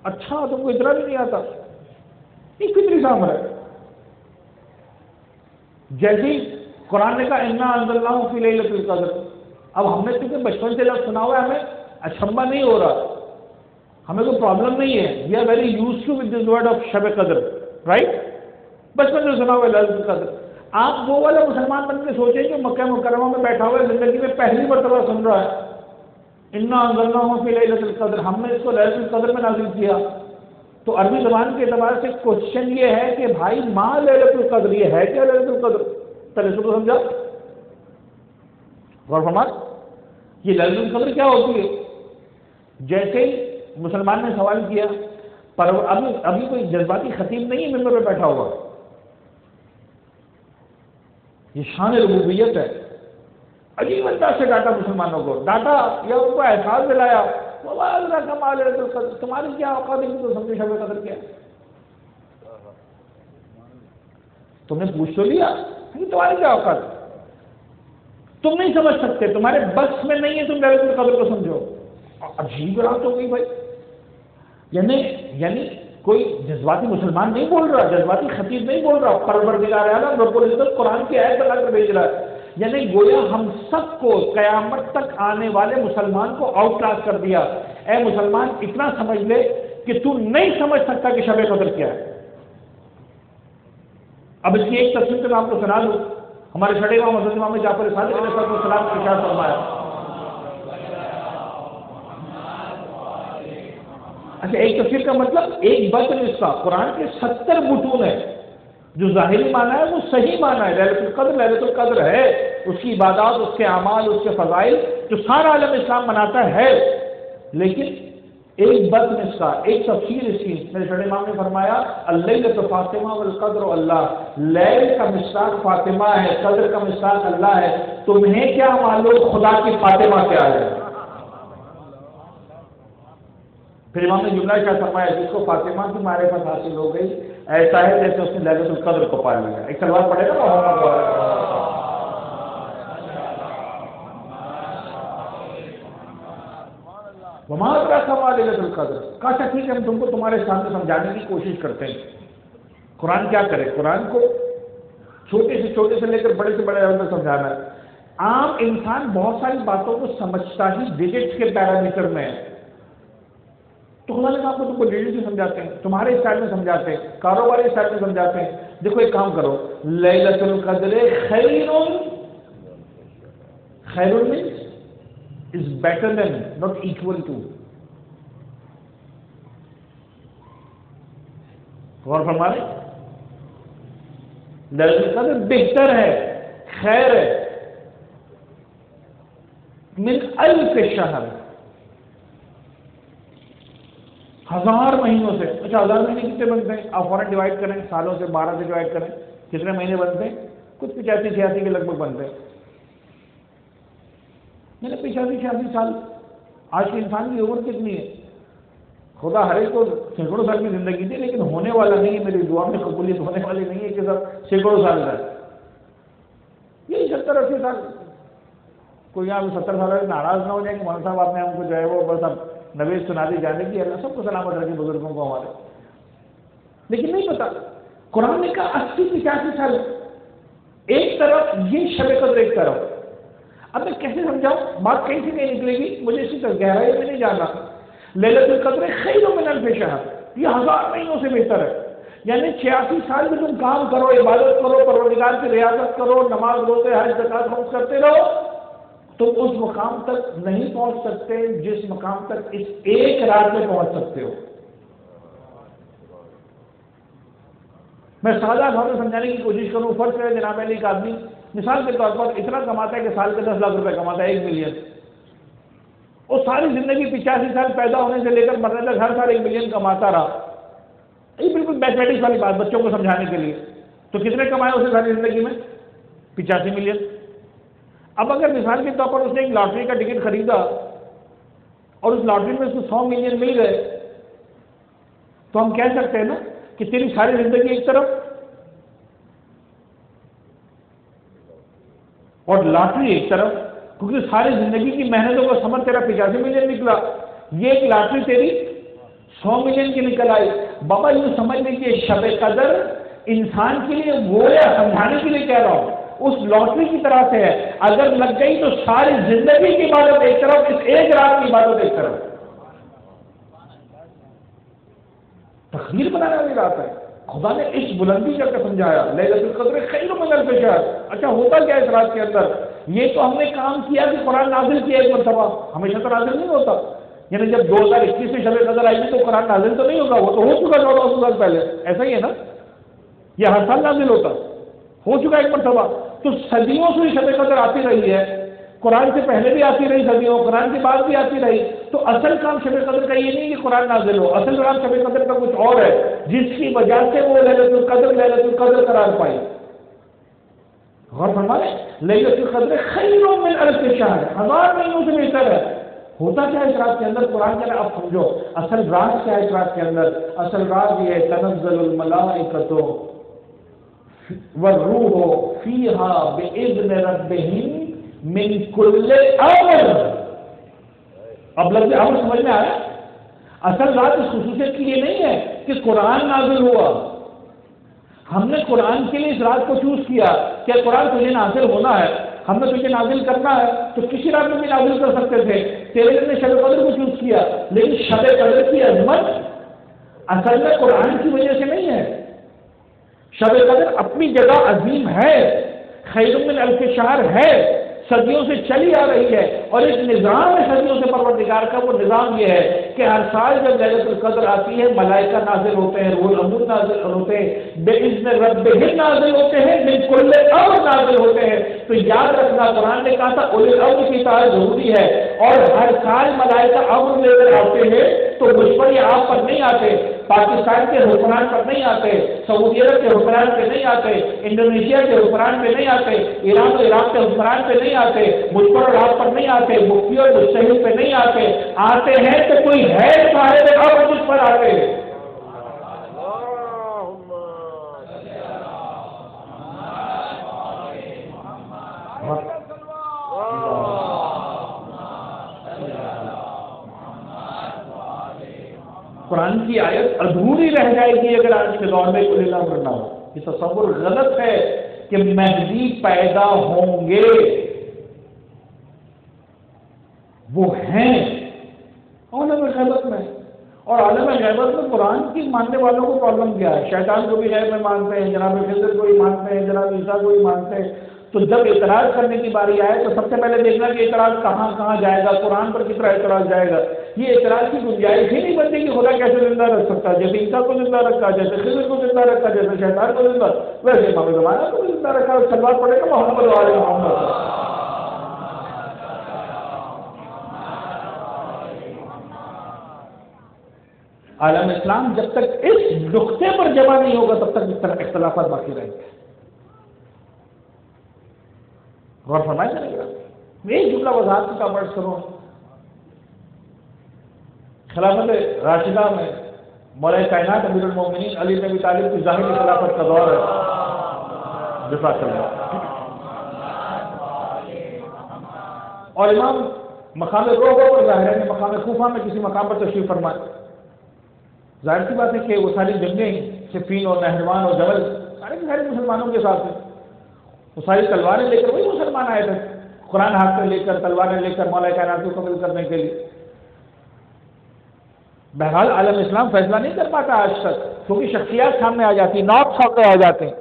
اچھا تم کو اتنا بھی نہیں آتا، یہ فطری امر ہے۔ جیسے ہی قرآن نے کہا انا انزلناہ فی لیلۃ القدر، اب ہم نے کیونکہ بچپن سے لفظ سنا ہوا ہے، ہمیں اچھمبا نہیں ہو رہا، ہمیں کوئی پرابلم نہیں ہے۔ We are very used to with this word of Shab Qadr, right? بچپن سے سنا ہوا ہے لیلۃ القدر۔ آپ وہ والا مسلمان بن کے سوچیں کہ مکہ مکرمہ میں بیٹھا ہوا ہے، زندگی میں پہلی مرتبہ سن رہا ہے انا انزلناہ فی لیلۃ القدر، ہم نے اس کو لیلۃ القدر میں نازل کیا۔ تو عربی زبان کے اعتبار سے کوشچن یہ ہے کہ بھائی ما لیلۃ القدر، یہ ہے کیا لیلۃ القدر؟ پہلے سے تو سمجھا، غور فرما، یہ لیلۃ القدر کیا ہوتی ہے؟ جیسے ہی مسلمان نے سوال کیا، پر ابھی کوئی جذباتی خطیب نہیں ہے ممبر پہ بیٹھا ہوا، یہ شان ربوبیت ہے، عجیب انداز سے ڈانٹا مسلمانوں کو، ڈانٹا یا ان کو احساس دلایا، تمہاری کیا اوقات ہے تو سمجھے شب قدر کیا؟ تم نے پوچھ تو لیا تمہاری کیا اوقات ہے؟ تم نہیں سمجھ سکتے، تمہارے بس میں نہیں ہے تم لیلۃ القدر کو سمجھو۔ عجیب بات ہو گئی بھائی، یعنی کوئی جذباتی مسلمان نہیں بول رہا، جذباتی خطیب نہیں بول رہا، پروردگار عالم رب العزت قرآن کی آیت بنا کر بھیج رہا ہے، یعنی گویا ہم سب کو قیامت تک آنے والے مسلمان کو آؤٹ کلاس کر دیا۔ اے مسلمان اتنا سمجھ لے کہ تو نہیں سمجھ سکتا کہ شب قدر کیا ہے۔ اب اس کی ایک تفصیل میں آپ کو سنا دوں، ہمارے چھڑے امام حضرت امام جعفر صادق علیہ السلام نے ارشاد فرمایا، اچھا ایک تفسیر کا مطلب ایک بطن اس کا قرآن کے 70 متون ہے، جو ظاہری معنی ہے وہ صحیح معنی ہے، لیلۃ القدر ہے، اس کی عبادات، اس کے اعمال، اس کے فضائل جو سارا عالم اسلام مناتا ہے، لیکن ایک بطن اس کا، ایک تفسیر اس کی، میرے چھوٹے امام نے فرمایا اللیلۃ فاطمہ والقدر اللہ، لیل کا مصداق فاطمہ ہے، قدر کا مصداق اللہ ہے، تمہیں کیا معلوم خدا کی فاطمہ کیا ہے؟ پھر امام نے جملہ کیا فرمایا، جس کو فاطمہ کی معرفت حاصل ہو گئی ایسا ہے جیسے اس نے لیلۃ القدر کو پا لیا۔ ایک سلوات پڑھے گا وما ادراک ما لیلۃ القدر۔ کہا ٹھیک ہے ہم تم کو تمہارے سامنے سمجھانے کی کوشش کرتے ہیں۔ قرآن کیا کرے؟ قرآن کو چھوٹے سے لے کر بڑے سے بڑے لیول تک سمجھانا ہے۔ عام انسان بہت ساری باتوں کو سمجھتا ہی ڈیجٹس کے پیرامیٹر میں ہے، تو خدا نے کہا تم کو ڈیٹیل سے سمجھاتے ہیں، تمہارے اسٹائل میں سمجھاتے ہیں، کاروباری اسٹائل میں سمجھاتے ہیں۔ دیکھو ایک کام کرو، لیلۃ القدر خیر means is better than not equal to, غور فرما لیں، لیلۃ القدر بہتر ہے، خیر ہے، من الف شہر، 1000 مہینوں سے۔ اچھا 1000 مہینے کتنے بنتے ہیں؟ آپ فوراً ڈیوائڈ کریں، سالوں سے 12 سے ڈیوائڈ کریں، کتنے مہینے بنتے ہیں؟ کچھ 85-86 کے لگ بھگ بنتے ہیں، میں نے 85-86 سال۔ آج کے انسان کی عمر کتنی ہے؟ خدا ہر ایک کو سینکڑوں سال کی زندگی دی، لیکن ہونے والا نہیں ہے، میری دعا میں قبولیت ہونے والی نہیں ہے کہ سب سینکڑوں سال کا ہے، یہی 70-80 سال۔ کوئی یہاں 70 سال ناراض نہ ہو جائے کہ مولانا صاحب آپ نے ہم کو جو ہے وہ بس اب نویز سنا دی جانے کی، اللہ سب کو سلامت رکھے بزرگوں کو ہمارے، لیکن نہیں پتا۔ قرآن نے کہا 80-85 سال ایک طرف، یہ شب قدر ایک طرف۔ اب میں کیسے سمجھاؤں؟ بات کہیں سے نہیں نکلے گی، مجھے اسی طرح گہرائی میں نہیں جانا۔ لیلۃ القدر خیر من الف شہر، یہ 1000 مہینوں سے بہتر ہے، یعنی 86 سال میں تم کام کرو، عبادت کرو، پروردگار کی ریاضت کرو، نماز روزے حج زکات خرچ کرتے رہو، تم اس مقام تک نہیں پہنچ سکتے جس مقام تک اس ایک رات میں پہنچ سکتے ہو۔ میں سادہ طور سے سمجھانے کی کوشش کروں۔ فرض کریں جناب علی کا آدمی مثال کے طور پر اتنا کماتا ہے کہ سال کے 10 لاکھ روپے کماتا ہے، 1 ملین، اور ساری زندگی 85 سال پیدا ہونے سے لے کر مرنے تک ہر سال 1 ملین کماتا رہا۔ یہ بالکل میتھمیٹکس والی بات بچوں کو سمجھانے کے لیے، تو کتنے کمائے اسے ساری زندگی میں؟ 85 ملین۔ اب اگر مثال کے طور پر اس نے ایک لاٹری کا ٹکٹ خریدا اور اس لاٹری میں اس کو 100 ملین مل گئے، تو ہم کہہ سکتے ہیں نا کہ تیری ساری زندگی ایک طرف اور لاٹری ایک طرف، کیونکہ ساری زندگی کی محنتوں کا ثمر تیرا 85 ملین نکلا، یہ ایک لاٹری تیری 100 ملین کی نکل آئی۔ بابا یوں سمجھ لیجیے شب قدر انسان کے لیے وہ ہے، سمجھانے کے لیے کہہ رہا ہوں، اس لاٹری کی طرح سے ہے، اگر لگ گئی تو ساری زندگی کی عبادت ایک طرف، اس ایک رات کی عبادت ایک طرف۔ تقدیر بنانے والی رات ہے، خدا نے اس بلندی کر کے سمجھایا لیلۃ القدر خیر من الف شہر۔ اچھا ہوتا کیا اس رات کے اندر؟ یہ تو ہم نے کام کیا کہ قرآن نازل کیا ایک مرتبہ، ہمیشہ تو نازل نہیں ہوتا، یعنی جب 2021 میں شب قدر آئے گی تو قرآن نازل تو نہیں ہوگا، وہ تو ہو چکا 1400 سال پہلے، ایسا ہی ہے نا؟ یہ ہر سال نازل ہوتا، ہو چکا ایک مرتبہ۔ تو صدیوں سے شب قدر آتی رہی ہے، قرآن سے پہلے بھی آتی رہی صدیوں، قرآن کے بعد بھی آتی رہی۔ تو اصل کام شب قدر کا یہ نہیں کہ قرآن نازل ہو، اصل کام شب قدر کا کچھ اور ہے جس کی وجہ سے وہ لیلۃ القدر قرار پائی۔ غور فرمائیں، لیلۃ القدر خیر من الف شہر، 1000 مہینوں سے بہتر ہے۔ ہوتا کیا ہے اس رات کے اندر؟ قرآن کہہ رہا ہے اب سمجھو اصل راز کیا ہے اس رات کے اندر۔ اصل راز یہ ہے تنزل الملائکۃ والروح فیہا بإذن ربہم من کل امر۔ اب لفظ امر سمجھ میں آیا؟ اصل رات اس خصوصیت کی یہ نہیں ہے کہ قرآن نازل ہوا، ہم نے قرآن کے لیے اس رات کو چوز کیا کہ قرآن تجھے نازل ہونا ہے، ہم نے تجھے نازل کرنا ہے تو کسی رات میں بھی نازل کر سکتے تھے، تیرے نے شب قدر کو چوز کیا، لیکن شب قدر کی عظمت اصل میں قرآن کی وجہ سے نہیں ہے۔ شب قدر اپنی جگہ عظیم ہے، خیر من الف شہر ہے، صدیوں سے چلی آ رہی ہے، اور ایک نظام ہے صدیوں سے پروردگار کا۔ وہ نظام یہ ہے کہ ہر سال جب لیلۃ القدر آتی ہے ملائکہ نازل ہوتے ہیں، روح الامور نازل ہوتے ہیں، بِإِذْنِ رَبِّهِمْ نازل ہوتے ہیں، مِنْ كُلِّ أَمْرٍ نازل ہوتے ہیں۔ تو یاد رکھنا قرآن نے کہا تھا اولی الامر کی اطاعت ضروری ہے، اور ہر سال ملائکہ امر لے کر آتے ہیں، تو مجھ پر یا آپ پر نہیں آتے، پاکستان کے حکمران پر نہیں آتے، سعودی عرب کے حکمران پہ نہیں آتے، انڈونیشیا کے حکمران پہ نہیں آتے، ایران اور عراق کے حکمران پہ نہیں آتے، مجھ پر اور آپ پر نہیں آتے، مفتی اور مجتہد پہ نہیں آتے، آتے ہیں تو کوئی ہے صاحب امر مجھ پر آتے ہیں۔ قرآن کی آیت ادھوری رہ جائے گی اگر آج کے دور میں کوئی اللہ نہ ہو۔ یہ تصور غلط ہے کہ مہدی پیدا ہوں گے، وہ ہیں عالم غیبت میں، اور عالم غیبت میں قرآن کی ماننے والوں کو پرابلم کیا ہے؟ شیطان کو بھی غیب میں مانتے ہیں، جناب خضر کو بھی مانتے ہیں، جناب عیسیٰ کو بھی مانتے ہیں۔ تو جب اعتراض کرنے کی باری آئے تو سب سے پہلے دیکھنا کہ اعتراض کہاں کہاں جائے گا، قرآن پر کتنا اعتراض جائے گا۔ یہ اعتراض کی گنجائش ہی نہیں بنتی کہ خدا کیسے زندہ رکھ سکتا ہے، جیسے عیسیٰ کو زندہ رکھا، جیسے خضر کو زندہ رکھا، جیسے شیطان کو زندہ، ویسے امام زمانہ کو بھی زندہ رکھا۔ سلوات پڑھے گا محمد و آل محمد۔ عالم اسلام جب تک اس نقطے پر جمع نہیں ہوگا تب تک اس طرح اختلافات باقی رہیں گے۔ غور فرمائیں کرے گا، میں ایک جملہ وضاحت کا برس کروں۔ خلافت راشدہ میں مولا کائنات امیر المومنین علی بن ابی طالب کی ظاہری خلافت کا دور ہے، دفاع چل رہا ہے، اور امام مقام روح پر ظاہر ہے، مقام کوفہ میں کسی مقام پر تشریف فرمائے۔ ظاہر سی بات ہے کہ وہ ساری جنگیں صفین اور نہروان اور جبل سارے مسلمانوں کے ساتھ ہیں، وہ ساری تلواریں لے کر وہی مسلمان آئے تھے، قرآن ہاتھ میں لے کر، تلواریں لے کر مولا کائنات کو قبول کرنے کے لیے۔ بہرحال عالم اسلام فیصلہ نہیں کر پاتا آج تک، کیونکہ شخصیات سامنے آ جاتی ہیں، نام سامنے آ جاتے ہیں،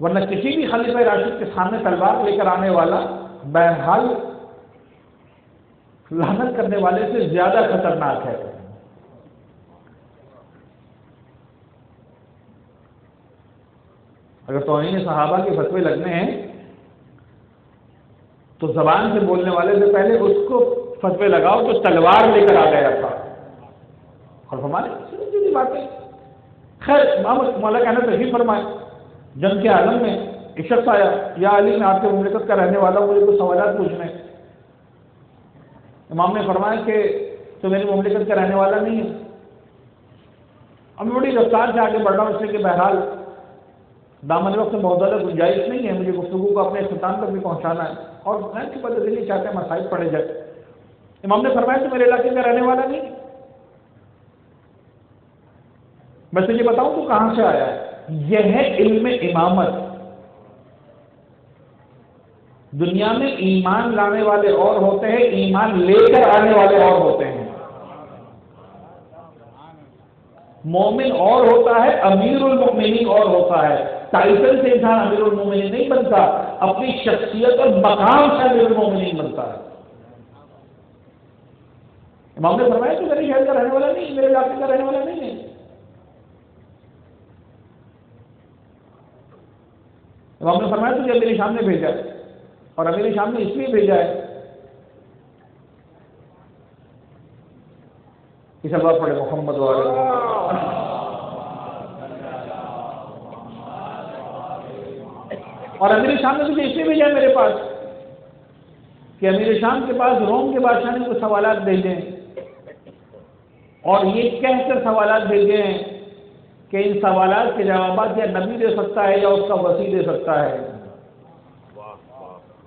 ورنہ کسی بھی خلیفہ راشد کے سامنے تلوار لے کر آنے والا بہرحال لعنت کرنے والے سے زیادہ خطرناک ہے۔ اگر توہین صحابہ کے فتوے لگنے ہیں تو زبان سے بولنے والے سے پہلے اس کو فتوے لگاؤ جو تلوار لے کر آ گیا تھا، اور ہمارے سیدھی باتیں۔ خیر مولا کائنات تشریف فرمائے، جنگ کے عالم میں ایک شخص آیا، یا علی میں آپ کے مملکت کا رہنے والا ہوں، مجھے کچھ سوالات پوچھنے۔ امام نے فرمایا کہ تو میری مملکت کا رہنے والا نہیں ہے۔ اب میں بڑی رفتار سے آگے بڑھ رہا ہوں، اس لیے کہ بہرحال دامن وقت میں بہت زیادہ گنجائش نہیں ہے، مجھے گفتگو کو اپنے اختتام تک بھی پہنچانا ہے، اور میں کی بدلی چاہتے ہیں مسائل پڑھے جائے۔ امام نے فرمایا کہ میرے علاقے کا رہنے والا نہیں، میں تجھے بتاؤں تو کہاں سے آیا ہے؟ یہ ہے علم امامت۔ دنیا میں ایمان لانے والے اور ہوتے ہیں، ایمان لے کر آنے والے اور ہوتے ہیں۔ مومن اور ہوتا ہے، امیر المؤمنین اور ہوتا ہے۔ ٹائٹل سے انسان امیر المؤمنین نہیں بنتا، اپنی شخصیت اور مقام سے امیر المؤمنین بنتا ہے۔ امام نے فرمایا تو میرے شہر کا رہنے والا نہیں، میرے علاقے کا رہنے والا نہیں ہے۔ امام نے فرمایا تجھے امیر شام نے بھیجا ہے، اور امیر شام نے اس لیے بھیجا ہے، اس اللہ پڑھے محمد اور امیر شام نے تجھے اس لیے بھیجا ہے میرے پاس کہ امیر شام کے پاس روم کے بادشاہ نے کچھ سوالات بھیجے ہیں، اور یہ کہہ کر سوالات بھیجے ہیں کہ ان سوالات کے جوابات یا نبی دے سکتا ہے یا اس کا وسیع دے سکتا ہے۔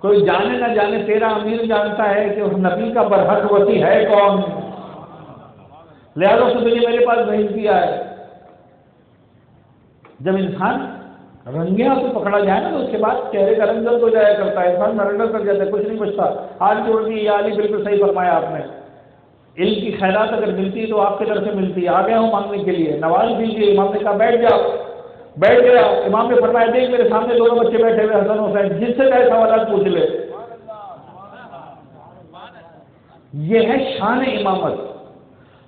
کوئی جانے نہ جانے تیرا امیر جانتا ہے کہ اس نبی کا برحق وسیع ہے کون، لہذا سے تجھے میرے پاس بھیج دیا ہے۔ جب انسان رنگے ہاتھ سے پکڑا جائے نا تو اس کے بعد چہرے کا رنگ زرد ہو جایا کرتا ہے، انسان نرنڈر کر جاتا ہے، کچھ نہیں بچتا۔ آج جوڑ دی یا علی بالکل صحیح فرمایا آپ نے، علم کی خیرات اگر ملتی ہے تو آپ کی طرف سے ملتی ہے، آ گیا ہوں مانگنے کے لیے، نواز دیجیے۔ امام نے کہا بیٹھ جاؤ، بیٹھ گیا۔ امام نے فرمایا دیکھ میرے سامنے دونوں بچے بیٹھے ہوئے حسن حسین، جس سے چاہے سوالات پوچھ لے۔ یہ ہے شان امامت۔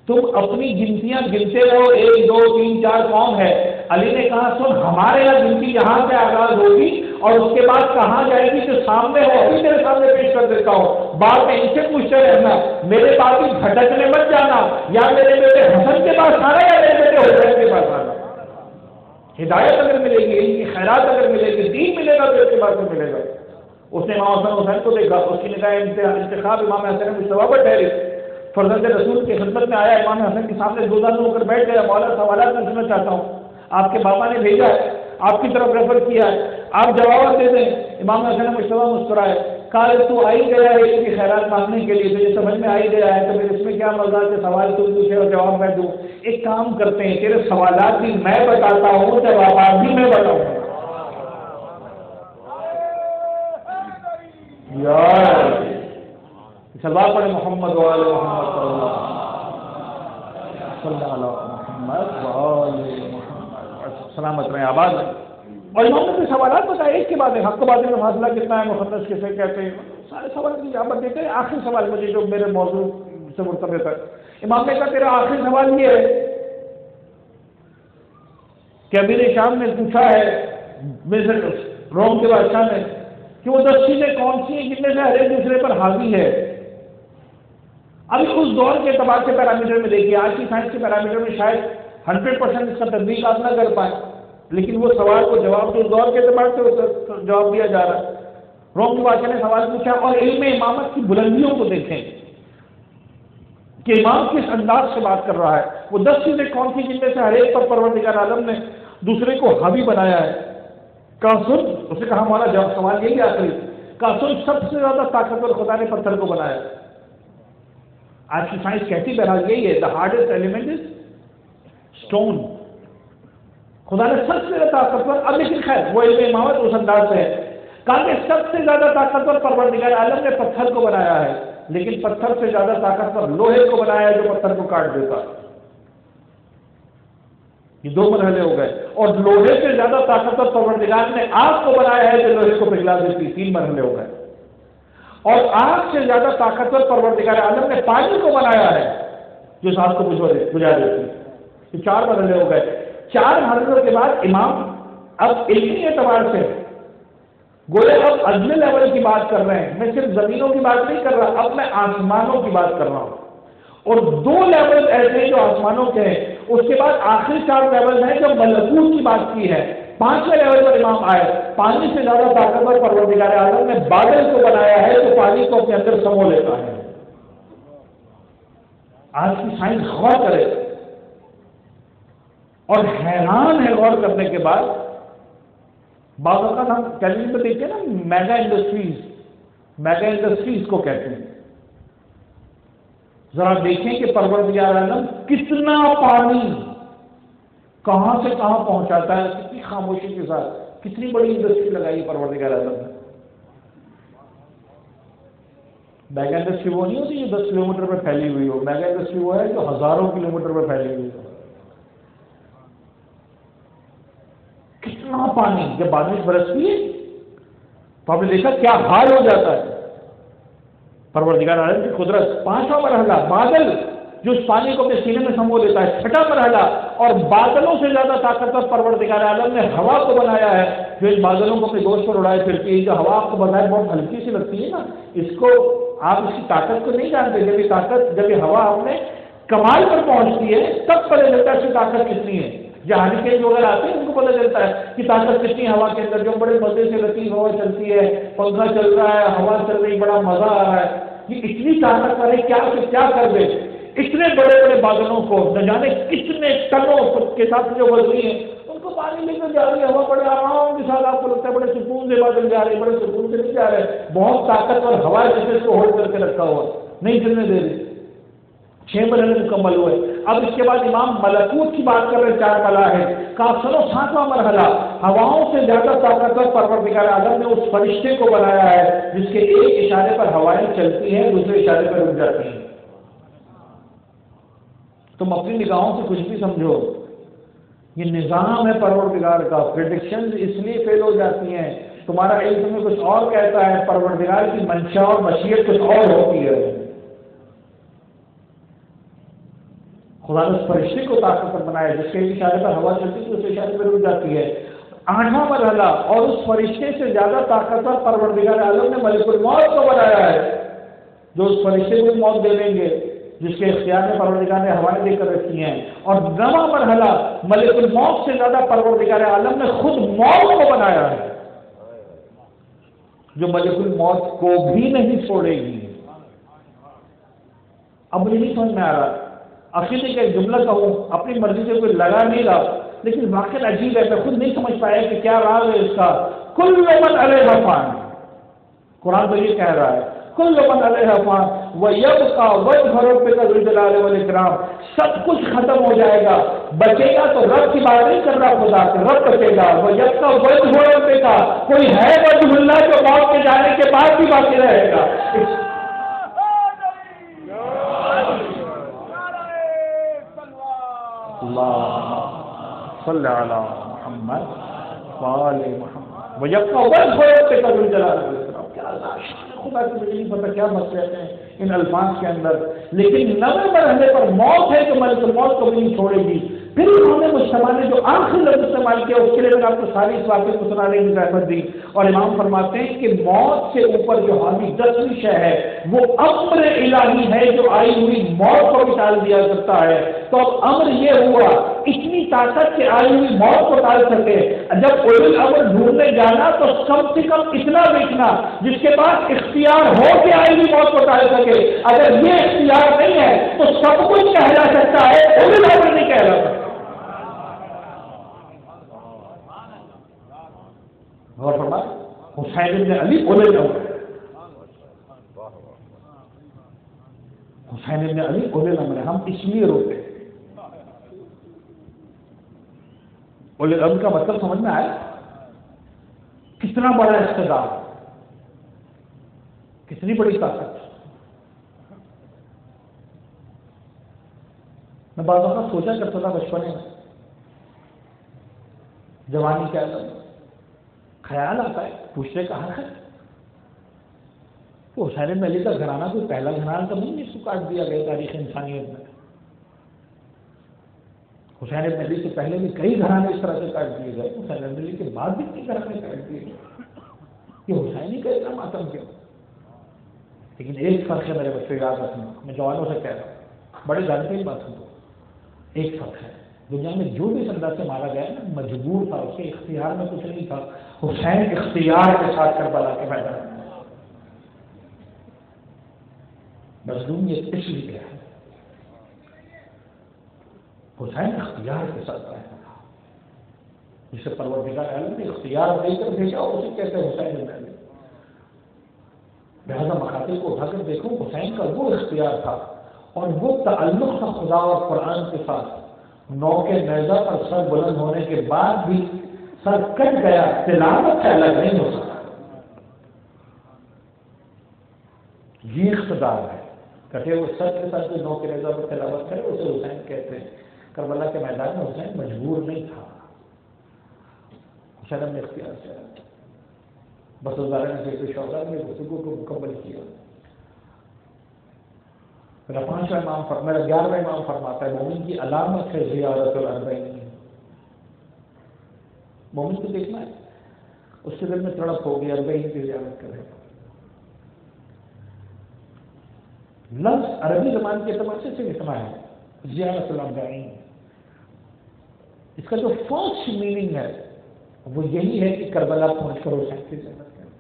تم اپنی گنتیاں گنتے رہو، 1 2 3 4 کون ہے؟ علی نے کہا سن، ہمارے یہاں گنتی یہاں سے آغاز ہوگی اور اس کے بعد کہاں جائے گی کہ سامنے ہو، ابھی میرے سامنے پیش کر دیتا ہوں، بعد میں ان سے پوچھتے رہنا، میرے پاس بھی بھٹکنے مت جانا، یا میرے بیٹے حسن کے پاس آنا یا میرے بیٹے حسین کے پاس آنا۔ ہدایت اگر ملے گی، علم کی خیرات اگر ملے گی، دین ملے گا تو اس کے بعد میں ملے گا۔ اس نے امام حسن حسین کو دیکھا، اس کی نگاہ انتخاب امام حسن مصطفیٰ پر ٹھہری، فرزند رسول کی خدمت میں آیا، امام حسن کے سامنے دوزانو ہو کر بیٹھ گیا، مولا سوالات پوچھنا چاہتا ہوں، آپ کے بابا نے بھیجا ہے، آپ کی طرف ریفر کیا ہے، آپ جواب دے دیں۔ امام حسن مصطفیٰ مسکرائے، کہا تو آئی گیا ہے علم کی خیرات مانگنے کے لیے، تجھے سمجھ میں آئی گیا ہے تو پھر اس میں کیا مزہ کہ سوال تو پوچھے اور جواب میں دوں۔ ایک کام کرتے ہیں، تیرے سوالات بھی میں بتاتا ہوں، جوابات بھی میں بتاؤں۔ یار سلام پڑھے محمد وآل محمد صلی اللہ علیہ محمد وآل محمد، سلامت رہیں، آباد رہیں۔ اور امام نے سوالات بتائے ایک کے بعد ایک، حق و باطل میں فاصلہ کتنا ہے، مخنث کسے کہتے ہیں، سارے سوال کی جواب دیتے ہیں۔ آخری سوال مجھے جو میرے موضوع سے مرتبط ہے، امام نے کہا تیرا آخری سوال یہ ہے کہ امیر شام نے پوچھا ہے مصر روم کے بادشاہ نے کہ وہ 10 چیزیں کون سی ہیں جن میں سے ہر ایک دوسرے پر حاوی ہے۔ ابھی اس دور کے اعتبار سے پیرامیٹر میں دیکھیے، آج کی سائنس کے پیرامیٹر میں شاید 100% اس کا تطبیق آپ نہ کر پائیں، لیکن وہ سوال کو جواب تو اس دور کے اعتبار سے جواب دیا جا رہا ہے۔ روم کے بادشاہ نے سوال پوچھا، اور علم امامت کی بلندیوں کو دیکھیں کہ امام کس انداز سے بات کر رہا ہے۔ وہ 10 چیزیں کون سی جن میں سے ہر ایک پر پروردگار عالم نے دوسرے کو حاوی بنایا ہے۔ کہا سن، اس نے کہا ہمارا جواب سوال یہی آخری، کہا سن سب سے زیادہ طاقتور خدا نے پتھر کو بنایا۔ آج کی سائنس کہتی بہرحال یہی ہے، دا ہارڈسٹ ایلیمنٹ از اسٹون، خدا نے سب سے زیادہ طاقتور، اب لیکن خیر وہ علم امامت اس انداز سے ہے، کہا کہ سب سے زیادہ طاقتور پروردگار عالم نے پتھر کو بنایا ہے، لیکن پتھر سے زیادہ طاقتور لوہے کو بنایا ہے جو پتھر کو کاٹ دیتا ہے۔ یہ 2 مرحلے ہو گئے، اور لوہے سے زیادہ طاقتور پروردگار نے آگ کو بنایا ہے جو لوہے کو پگھلا دیتی، 3 مرحلے ہو گئے، اور آگ سے زیادہ طاقتور پروردگار عالم نے پانی کو بنایا ہے جو اس آگ کو بجھا دیتی۔ یہ 4 مرحلے ہو گئے۔ 4 مرحلوں کے بعد امام اب علمی اعتبار سے گویا اب اگلے لیول کی بات کر رہے ہیں، میں صرف زمینوں کی بات نہیں کر رہا، اب میں آسمانوں کی بات کر رہا ہوں، اور 2 لیول ایسے ہیں جو آسمانوں کے ہیں، اس کے بعد آخری 4 لیول ہیں جو ملکوت کی بات کی ہے۔ 5ویں لیول پر امام آئے، پانی سے زیادہ طاقتور پروردگار عالم نے بادل کو بنایا ہے جو پانی کو اپنے اندر سمو لیتا ہے۔ آج کی سائنس غور کرے اور حیران ہے غور کرنے کے بعد۔ بعض اوقات ہم ٹیلی ویژن پہ دیکھتے ہیں نا، میگا انڈسٹریز کو کہتے ہیں۔ ذرا دیکھیں کہ پروردگار عالم کتنا پانی کہاں سے کہاں پہنچاتا ہے، کتنی خاموشی کے ساتھ، کتنی بڑی انڈسٹری لگائی ہے پروردگار عالم نے۔ میگا انڈسٹری وہ نہیں ہوتی جو 10 کلومیٹر پہ پھیلی ہوئی ہو، میگا انڈسٹری وہ ہے جو ہزاروں کلومیٹر پہ پھیلی ہوئی ہو۔ کتنا پانی جب بارش برستی ہے تو آپ نے دیکھا کیا حال ہو جاتا ہے۔ پروردگار عالم کی قدرت۔ پانچواں مرحلہ بادل، جو اس پانی کو اپنے سینے میں سمو لیتا ہے۔ چھٹا مرحلہ، اور بادلوں سے زیادہ طاقتور پروردگار عالم نے ہوا کو بنایا ہے، جو ان بادلوں کو اپنے گوشت پر اڑائے پھرتی ہے۔ جو ہوا آپ کو بظاہر بہت ہلکی سی لگتی ہے نا، اس کو آپ اس کی طاقت کو نہیں جانتے۔ جب یہ ہوا ہم نے کمال پر پہنچتی ہے تب پتہ چلتا ہے اس کی طاقت کتنی ہے۔ جہاں کے جو اگر آتے ہیں ان کو پتہ چلتا ہے کہ طاقت کتنی ہوا کے اندر، جو بڑے مزے سے لطیف ہوا چلتی ہے، پنکھا چل رہا ہے، ہوا چل رہی، بڑا مزہ آ رہا ہے۔ یہ اتنی طاقت والے کیا سے کیا کر دے، اتنے بڑے بڑے بادلوں کو نہ جانے کتنے ٹنوں کے ساتھ جو وزنی ہے ان کو پانی لے کر جا رہی ہے ہوا، بڑے آرام کے ساتھ آپ کو لگتا ہے بڑے سکون سے بادل جا رہے ہیں، بڑے سکون سے نہیں جا رہے، بہت طاقتور ہوا جیسے اس کو ہولڈ کر کے رکھا ہوا، نہیں چلنے دے رہی۔ 6 مرحلے مکمل ہوئے۔ اب اس کے بعد امام ملکوت کی بات کر رہے ہیں، 4 مراحل کا سنو 7واں مرحلہ، ہواؤں سے زیادہ طاقتور پروردگار اعظم نے اس فرشتے کو بنایا ہے جس کے ایک اشارے پر ہوائیں چلتی ہیں، دوسرے اشارے پر رک جاتی ہیں۔ تم اپنی نگاہوں سے کچھ بھی سمجھو، یہ نظام ہے پروردگار کا۔ پریڈکشن اس لیے فیل ہو جاتی ہیں، تمہارا علم تمہیں کچھ اور کہتا ہے، پروردگار کی منشا اور مشیت کچھ اور ہوتی ہے۔ خدا نے اس فرشتے کو طاقتور بنایا جس کے اشارے پر ہوا چلتی ہے، اس اشارے پر رک جاتی ہے۔ 8واں مرحلہ، اور اس فرشتے سے زیادہ طاقتور پروردگار عالم نے ملک الموت کو بنایا ہے، جو اس فرشتے کو موت دے دیں گے جس کے اختیار میں پروردگار نے ہوائیں دے کر رکھی ہیں۔ اور 9واں مرحلہ، ملک الموت سے زیادہ پروردگار عالم نے خود موت کو بنایا ہے، جو ملک الموت کو بھی نہیں چھوڑے گی۔ اب نہیں سمجھ میں آ رہا، عقیدے کا ایک جملہ کہوں، اپنی مرضی سے کوئی لگا نہیں رہا، لیکن واقعی عجیب ہے، میں خود نہیں سمجھ پایا کہ کیا راز ہے اس کا۔ کل من علیہا فان، قرآن تو یہ کہہ رہا ہے کل من علیہا فان ویبقى وجہ ربک ذو الجلال والاکرام، سب کچھ ختم ہو جائے گا، بچے گا تو رب کی بات نہیں کر رہا، خدا سے رب بچے گا۔ ویبقى وجہ ربک، کوئی ہے وجہ اللہ جو موت کے جانے کے بعد بھی باقی رہے گا۔ اللہ صلی علی محمد وآل محمد ویبقى وجہ ربک ذو الجلال والاکرام۔ کیا اللہ خدا کی مجھے نہیں پتا کیا مسئلے ہیں ان الفاظ کے اندر، لیکن 9ویں مرحلے پر موت ہے کہ ملک الموت کو بھی نہیں چھوڑے گی۔ پھر انہوں نے مجتمع نے جو آخری لفظ استعمال کیا، اس کے لیے میں نے آپ کو ساری اس واقعے کو سنانے کی زحمت دی، اور امام فرماتے ہیں کہ موت سے اوپر جو حاوی 10ویں شے ہے وہ امر الہی ہے جو آئی ہوئی موت کو بھی ٹال دیا کرتا ہے۔ تو اب امر یہ ہوا، اتنی طاقت کہ آئی ہوئی موت کو ٹال سکے۔ جب اولو الامر ڈھونڈنے جانا تو کم سے کم اتنا دیکھنا جس کے پاس اختیار ہو کہ آئی ہوئی موت کو ٹال سکے۔ اگر یہ اختیار نہیں ہے تو سب کچھ کہہ جا سکتا ہے، اولو الامر نہیں کہہ رہا۔ غور فرمائیں، حسین بن علی اولو الامر، حسین بن علی اولو الامر، ہم اس لیے روتے ہیں۔ اولو الامر کا مطلب سمجھ میں آیا؟ کتنا بڑا اقتدار، کتنی بڑی طاقت۔ میں بعض اوقات سوچا کرتا تھا بچپنے میں، جوانی کے اندر خیال آتا ہے، پوچھنے کا حق ہے، تو حسین بن علی کا گھرانہ کوئی پہلا گھرانہ تو نہیں جس کو کاٹ دیا گیا تاریخ انسانیت میں۔ حسین بن علی سے پہلے بھی کئی گھرانے اس طرح سے کاٹ دیے گئے، حسین بن علی کے بعد بھی کئی گھرانے کاٹ دیے گئے، یہ حسین ہی کا اتنا ماتم کیوں؟ لیکن ایک فرق ہے میرے بچے یاد رکھنا، میں جوانوں سے کہہ رہا ہوں، بڑے جانتے ہی بات ہوں، ایک فرق ہے، دنیا میں جو بھی انداز سے مارا گیا نا مجبور تھا، اس کے اختیار میں کچھ نہیں تھا۔ حسین اختیار کے ساتھ کربلا کے میدان میں مظلوم یہ اس لیے گیا ہے، حسین اختیار کے ساتھ آیا تھا، جسے پروردگار عالم نے اختیار دے کر بھیجا، اسے کہتے ہیں حسین بن علی۔ لہذا مخاطب کو اٹھا کر دیکھو، حسین کا وہ اختیار تھا اور وہ تعلق تھا خدا اور قرآن کے ساتھ، نو کے نیزہ پر سر بلند ہونے کے بعد بھی سر کٹ گیا، تلاوت سے الگ نہیں ہو سکتا۔ یہ اقتدار ہے، کٹے ہوئے سر کے ساتھ جو نو کے نیزہ پر تلاوت کرے اسے حسین کہتے ہیں۔ کربلا کے میدان میں حسین مجبور نہیں تھا، حسین نے اختیار سے، بس ازارہ نے سے شوہر نے گفتگو کو مکمل کیا۔ میرا 5واں امام میرا 11واں امام فرماتا ہے مومن کی علامت ہے زیارت الاربعین. مومن کو دیکھنا ہے اس کے دل میں تڑپ ہوگی 40 کی زیارت کرے. لفظ عربی زبان کے اعتبار سے اتنا ہے زیارت الاربعین. اس کا جو فرسٹ میننگ ہے وہ یہی ہے کہ کربلا پہنچ کر حسین کی زیارت کرے.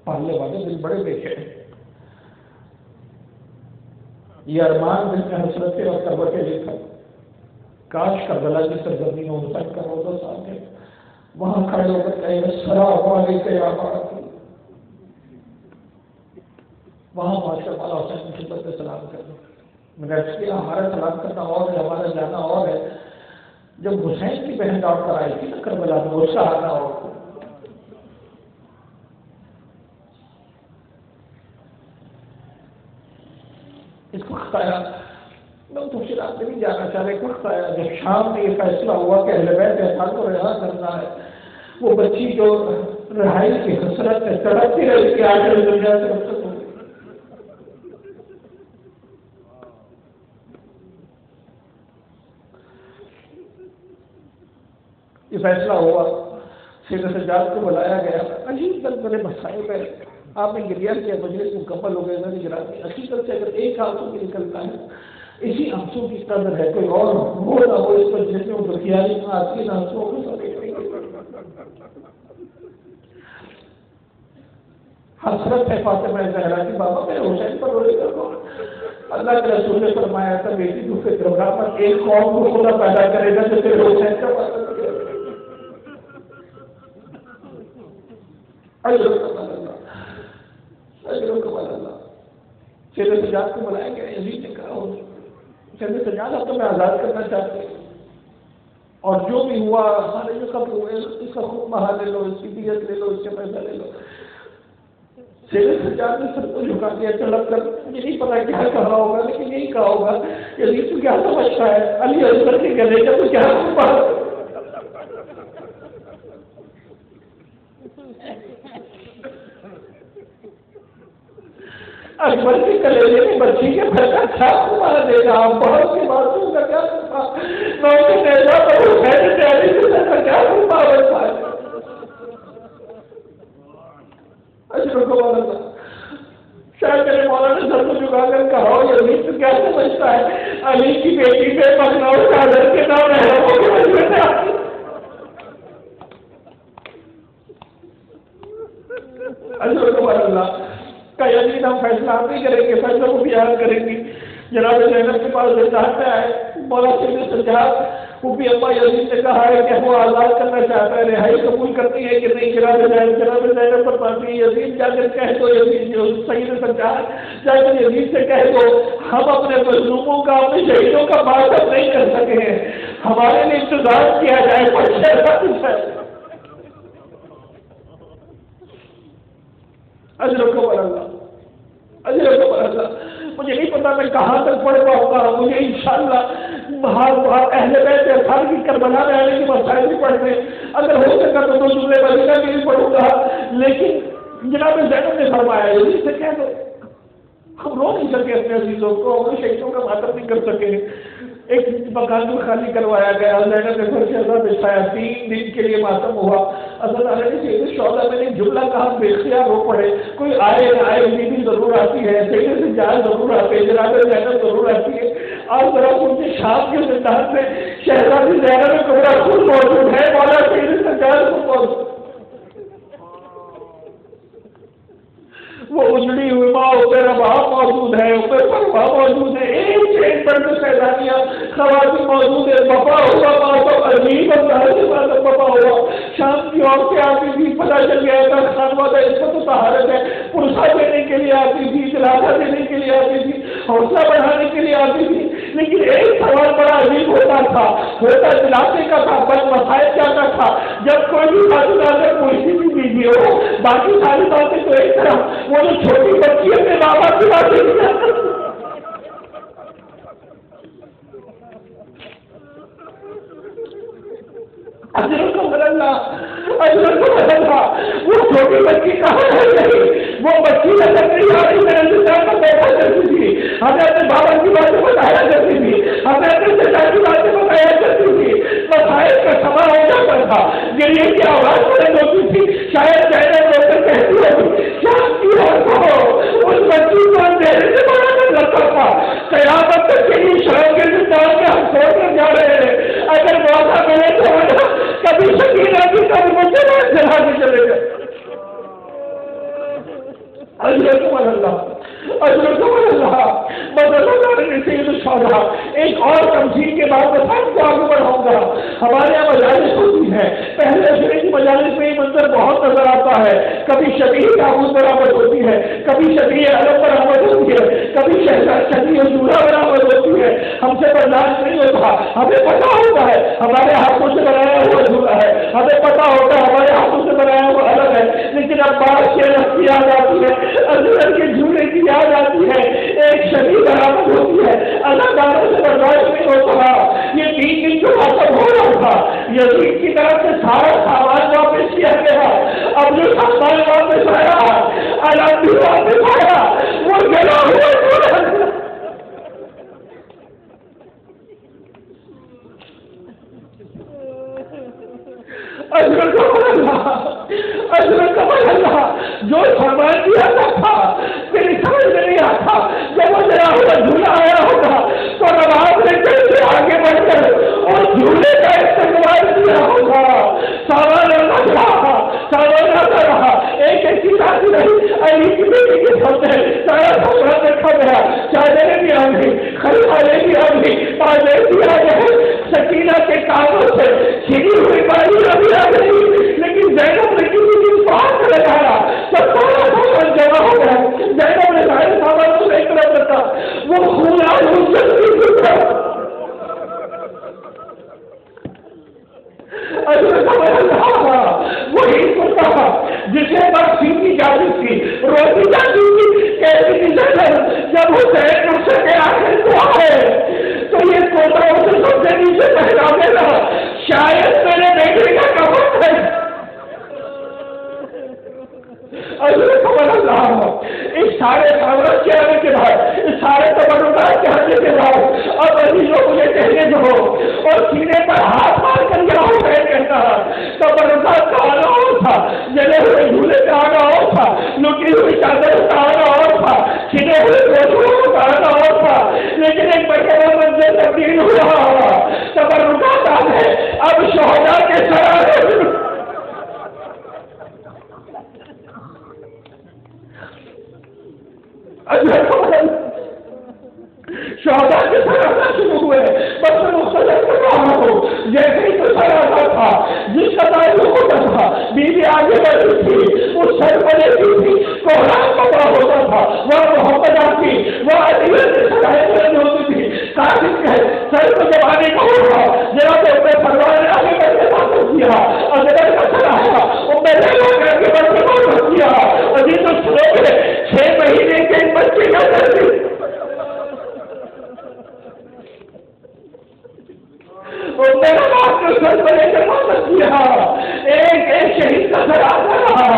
پہلے والے دل بڑے بیٹھے ہیں. یہ ارمان دل میں حسرت اور کربٹیں لے کر کاش کربلا کی سرزمین و حسین کا روزہ صاحب ہے وہاں کھڑے ہو کر کہے السلام علیکم یا بارک. وہاں پہنچ کر مولا حسین کی خدمت میں سلام کر دو. میں نے کیا ہمارا سلام کرنا اور ہے ہمارا جانا اور ہے. جب حسین کی بہن لوٹ کر آئی تھی نا کربلا میں اس کا آنا اور اس وقت آیا. میں تفصیلات میں نہیں جانا چاہ رہا. ایک وقت آیا جب شام میں یہ فیصلہ ہوا کہ اہل بیت احسان کو رہا کرنا ہے. وہ بچی جو رہائی کی حسرت میں تڑپتی رہی کہ آج دنیا سے رخصت ہو گئی. یہ فیصلہ ہوا. سید سجاد کو بلایا گیا. عجیب دل بڑے مسائل ہے. آپ نے گریا کیا مجلس مکمل ہو گئے میں نے گرانی. حقیقت سے اگر ایک آنسو بھی نکلتا ہے اسی آنسو کی قدر ہے. کوئی اور ہو نہ ہو اس پر جس میں وہ دکھیاری میں آتی ہے آنسو کو سب حسرت ہے فاطمہ زہرا کی بابا میرے حسین پر رونے کر دو. اللہ کے رسول نے فرمایا تھا بیٹی تو فکر گھبرا پر ایک قوم کو خدا پیدا کرے گا جو تیرے حسین کا پاس سید سجاد کو بلایا گیا. یزید نے کہا سید سجاد اب تو میں آزاد کرنا چاہتے ہیں اور جو بھی ہوا سارے جو سب ہوئے اس کا خود مہا لے لو اس کی دیت لے لو اس کے پیسہ لے لو. سید سجاد نے سب کو جھکا دیا چلک کر. مجھے نہیں پتا کیا کہا ہوگا لیکن یہی کہا ہوگا یزید تو کیا سمجھتا ہے علی اکبر کے گلے کا تو کیا بات. اکبر کی کلیجے کی بچی کے گھر کا کیا تمہارا دے رہا ہوں بہت سی باتوں کا کیا تھا کیا شاید میرے مولا نے سر کو جھکا کر کہا ہو یزید تو کیا سمجھتا ہے علی کی بیٹی پہ مخنور چادر کے نام اللہ کا یزید ہم فیصلہ نہیں کریں گے فیصلہ کو بیان کریں گے. جناب زینب کے پاس چاہتا ہے مولا سید سجاد وہ بھی اما یزید نے کہا ہے کہ وہ آزاد کرنا چاہتا ہے رہائی قبول کرتی ہے کہ نہیں. جناب زینب پر پاتی یزید جا کر کہہ دو یزید سید سجاد جا کر یزید سے کہہ دو ہم اپنے مظلوموں کا اپنے شہیدوں کا بات اب نہیں کر سکے ہیں ہمارے لیے انتظار کیا جائے کچھ ہے. مجھے نہیں پتا میں کہاں تک پڑھ پاؤں گا. مجھے انشاءاللہ باہر اہل بیت اطہار کی کربلا میں آنے کی مسائل بھی پڑھنے اگر ہو سکا تو 2 جملے مدینہ کے بھی پڑھوں گا. لیکن جناب زینب نے فرمایا یزید سے کہہ دو ہم رو نہیں سکے اپنے عزیزوں کو اپنے شہیدوں کا ماتم نہیں کر سکے. ایک مکان کو خالی کروایا گیا. زینب نے گھر سے اثر بچھایا. 3 دن کے لیے ماتم ہوا. اصل سید شعلہ میں نے جملہ کہا بے اختیار رو پڑے. کوئی آئے نہ آئے بیوی ضرور آتی ہے سید سے جان ضرور آتے ہیں جناب زینب ضرور آتی ہے. آج ذرا ان شام کے زندان میں شہزادی زینب کبرا خود موجود ہے مولا سید سے جان خود موجود. وہ اجڑی ہوئی ماں اوپر وہاں موجود ہے اوپر پر وہاں موجود ہے. ایک پر جو سیلانیاں خواتین موجود ہے. بپا ہوا ماں تو عجیب اور بپا ہوا. شام کی عورتیں آتی تھی پتہ چل گیا تھا خانوادہ اس کو تو طہارت ہے. پرسا دینے کے لیے آتی تھی دلاسا دینے کے لیے آتی تھی حوصلہ بڑھانے کے لیے آتی تھی. لیکن ایک سوال بڑا عجیب ہوتا تھا ہوتا دلاتے کا تھا بس مسائل جاتا تھا. جب کوئی بھی خاتون پوچھتی تھی بیوی ہو باقی ساری باتیں تو ایک طرف وہ جو چھوٹی بچی اپنے ماں باپ کی باتیں اجر کو بدلنا وہ چھوٹی بچی کہاں ہے نہیں وہ بچی نظر نہیں آ رہی ہمیں اپنے بابا کی باتیں بتایا کرتی تھی، ہمیں اپنے چچا کی باتیں بتایا کرتی تھی، مسائل کا سما ہو جاتا تھا، گریے کی آواز بلند ہوتی تھی، شاید چہرے رو کر کہتی ہوگی کیا کیا کہو، اس بچی کو اندھیرے سے بڑا کر لگتا تھا، قیامت تک کے لیے شرم کے زندان میں ہم چھوڑ کر جا رہے ہیں، اگر موقع ملے تو کبھی شکیلا کی کبھی مجھے بات چلا کے چلے گئے۔ اجرکم اللہ، اجرکم اللہ، بدل سید الشہداء۔ ایک اور تمثیل کے بعد میں سب کو آگے بڑھاؤں گا۔ ہمارے یہاں مجالس ہوتی ہے، پہلے شریف مجالس میں یہ منظر بہت نظر آتا ہے، کبھی شبیہ تابوت برآمد ہوتی ہے، کبھی شبیہ علم برآمد ہوتی ہے، کبھی شبیہ جھولا برآمد ہوتی ہے، ہم سے برداشت نہیں ہوتا، ہمیں پتا ہوتا ہے ہمارے ہاتھوں سے بنایا ہوا جھولا ہے، ہمیں پتا ہوتا ہے ہمارے ہاتھوں سے بنایا ہوا علم ہے، لیکن اب بات کی رکھ یاد آتی ہے، اجمل کے جھولے کی یاد آتی ہے، ایک شبیہ برآمد ہوتی ہے، اللہ تعالیٰ سے برداشت نہیں ہوتا۔ یہ 3 دن جو ختم ہو رہا تھا، یزید کی طرف سے سارا سامان واپس کیا گیا، اب جو سامان واپس آیا، علم بھی واپس آیا، وہ جلا ہوا جو فرمان دیا تھا میری سمجھ میں نہیں آتا، جب وہ جلا ہوا جھولا آیا ہوگا تو نماز نے کیسے آگے بڑھ کر اور جھولے کا استقبال کیا ہوگا۔ سامان آتا رہا، سامان آتا رہا، ایک ایسی بات نہیں، علی کی بیٹی کے سامنے سارا سامان رکھا گیا، چادریں بھی آ گئی، خریداریں بھی آ گئی، تاجے بھی آ گئے، سکینہ کے کانوں سے چھینی ہوئی بالیاں بھی آ گئی، لیکن زینب نے کسی کی بات لگایا، سب سارا سامان جمع ہو گیا، زینب نے سارے سامان کو ایک طرف رکھا، وہ خون وہی کتا جسے بس سیدھی جاتی تھی، روٹی جاتی تھی، کہتی تھی جب حسین مجھ سے کے آخر کو آئے تو یہ کوتا اسے سب سے نیچے پہلا دینا، شاید میرے بیٹے کا کمر ہے۔ اس سارے سامراج کے آنے کے بعد، اس سارے تبرکات کے آنے کے بعد اب علی جو مجھے کہنے دو، اور سینے پر ہاتھ مار کر یہ حسین کہتا تبرکات کا آنا اور تھا، جلے ہوئے جھولے کا آنا اور تھا، لٹی ہوئی چادر کا آنا اور تھا، چھنے ہوئے گوشتوں کا آنا اور تھا، لیکن ایک بڑا منظر تبدیل ہوا، تبرکات آ گئے، اب شہداء کے سرارے شہداء کے سر آنا شروع ہوئے، بس میں مختلف کر رہا ہوں، جیسے ہی تو سر آتا تھا، جس کا تعلق ہوتا تھا، بیوی آگے بڑھتی تھی، اس سر پر لیتی تھی، کوہرام پکڑا ہوتا تھا، وہ محمد آتی، وہ عدیل سے سرائے بلند ہوتی تھی، قاسم کے سر کو جبانے کو ہوگا، جناب اپنے پروار نے آگے بڑھ کے واپس کیا، اگر کا سر آیا، وہ پہلے لوگ آگے بڑھ کے واپس کیا، اور یہ تو سنو گے 6 مہینے کے بچے کا درد میرا باپ نے سر پر لے کر واپس کیا، ایک شہید کا سر آتا رہا،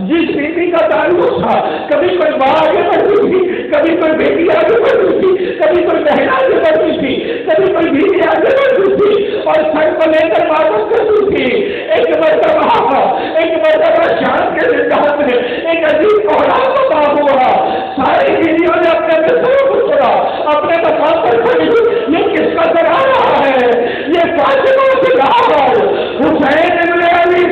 جس بیوی کا تعلق تھا، کبھی کوئی ماں آگے بڑھتی تھی، کبھی کوئی بیٹی آگے بڑھتی تھی، کبھی کوئی بہن آگے بڑھتی تھی، کبھی کوئی بیوی آگے بڑھتی تھی اور سر کو لے کر واپس کرتی تھی۔ ایک مرتبہ شان کے زندان میں ایک عجیب کوہرام پتا ہوا، ساری بیویوں نے اپنے سروں کو چھوڑا، اپنے مقام پر کھڑی، یہ کس کا سر آ رہا ہے؟ یہ فاطمہ سے کہا حسین ابن علی۔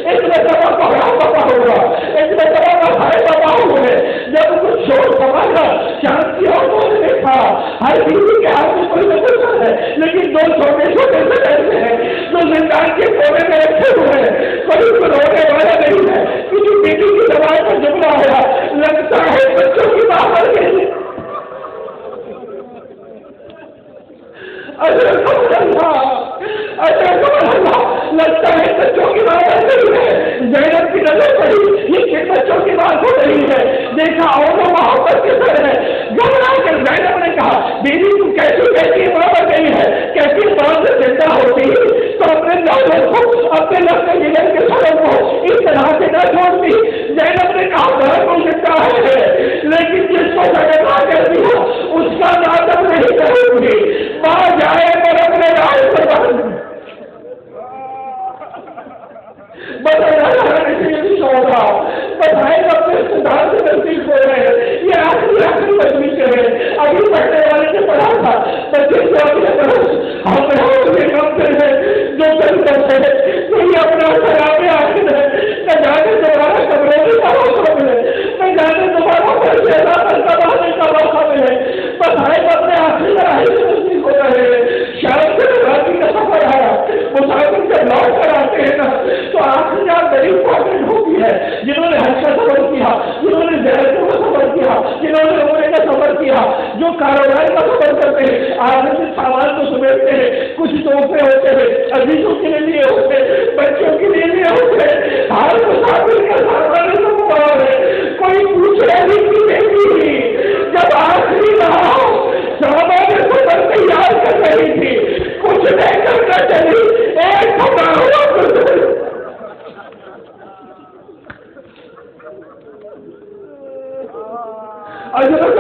ایک مرتبہ کوہرام پتا ہوگا، ایک مرتبہ کا بھائی پتا ہوئے، جب کچھ شور سماجا چاند کی عورتوں نے دیکھا، ہر بیوی کے ہاتھ میں کوئی نظر ہے، لیکن 2 چھوٹے چھوٹے سے ایسے ہیں جو زندان کے کونے میں رکھے ہوئے ہیں، کوئی کو رونے والا نہیں ہے، کسی بیٹی کی زبان پر جملہ ہوا، لگتا ہے بچوں کی ماں مر گئی۔ لگتا ہے بچوں کی بات ہو رہی ہے، زینب کی نظر پڑی، یہ کن بچوں کی بات ہو رہی ہے، دیکھا اور محبت کے سر ہے، گھبرا کر زینب نے کہا بیوی تم کیسی ماں بن گئی ہے، کیسی ماں سے زندہ ہوتی تو اپنے لوگوں کو، اپنے لفظ جگر کے سروں کو اس طرح سے نہ چھوڑتی۔ زینب نے کہا گھر کو زندہ ہے، امپورٹنٹ ہوتی ہے. جنہوں نے حج کا سفر کیا، جنہوں نے زیارتوں کا سفر کیا، جنہوں نے عمرے کا سفر کیا، جو کاروبار کا سفر کرتے ہیں، آگے سے سامان کو سمیٹتے ہیں، کچھ تحفے ہوتے ہیں، عزیزوں کے لیے ہوتے ہیں، بچوں کے لیے ہوتے ہیں، ہر مسافر کا سامان سب ہے. کوئی پوچھ رہی کہ دیکھی جب آخری رہا صحابہ نے سفر تیار کر رہی تھی، کچھ نہیں کرنا چلی، ایک کھڑا ہوا اجرت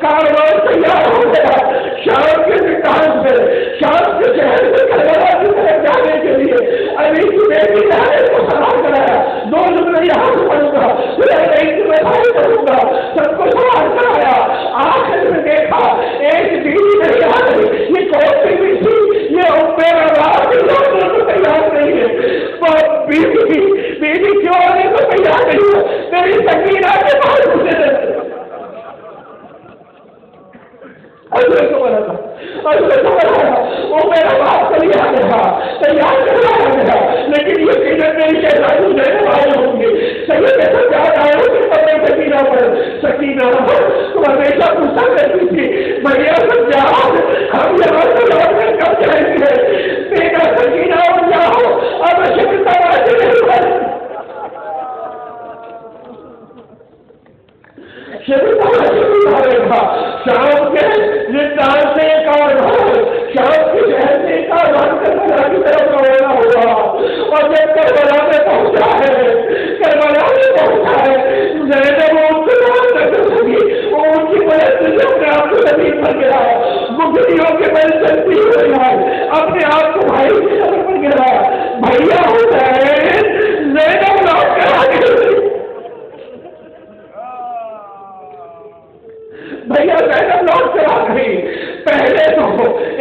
کاروبار تیار ہو گیا. شام کے مٹان سے، شام کے شہر سے کربلا کی طرف جانے کے لیے علی کی بیٹی نے کو سوار کرایا. 2 جملے یہاں سے پڑھوں گا، پھر ایک جملے بھائی پڑھوں گا، سب کو سوار کرایا. آخر میں دیکھا ایک بیوی نہیں آ رہی. یہ کون سی بھی تھی؟ یہ میرا باپ کو تیار نہیں ہے. بیوی کیوں آنے کو تیار نہیں ہے؟ میری سکینہ کے پاس مجھے وہ میرا باپ تیار رہا، تیار کروایا گیا، لیکن یہ قیمت میری شہزادی دینے والے ہوں گے. صحیح میں سب یاد آئے سکینہ پر. سکینہ تو ہمیشہ غصہ کرتی تھی، بھیا سب جاؤ، ہم یہاں سے لوٹ کر کب جائیں گے؟ میرا سکینہ ہو جاؤ، اب شکتا بازی نہیں بن شام کے نتان سے ایک اور شام کے شہر سے ایک اور کربلا کی طرف روانہ ہوا. اور جب کربلا میں پہنچا ہے، کربلا میں پہنچا ہے، زینب ان سے بات کر سکی، وہ ان کی مدد سے اپنے آپ کو زمین پر گرا، گٹھلیوں کے بل چلتی ہو رہا ہے، اپنے آپ کو بھائی کی سفر پر گرا. بھیا ہوتا ہے زینب لوٹ کر آ گئی. بھیا زینب لوٹ کر آ گئی. پہلے تو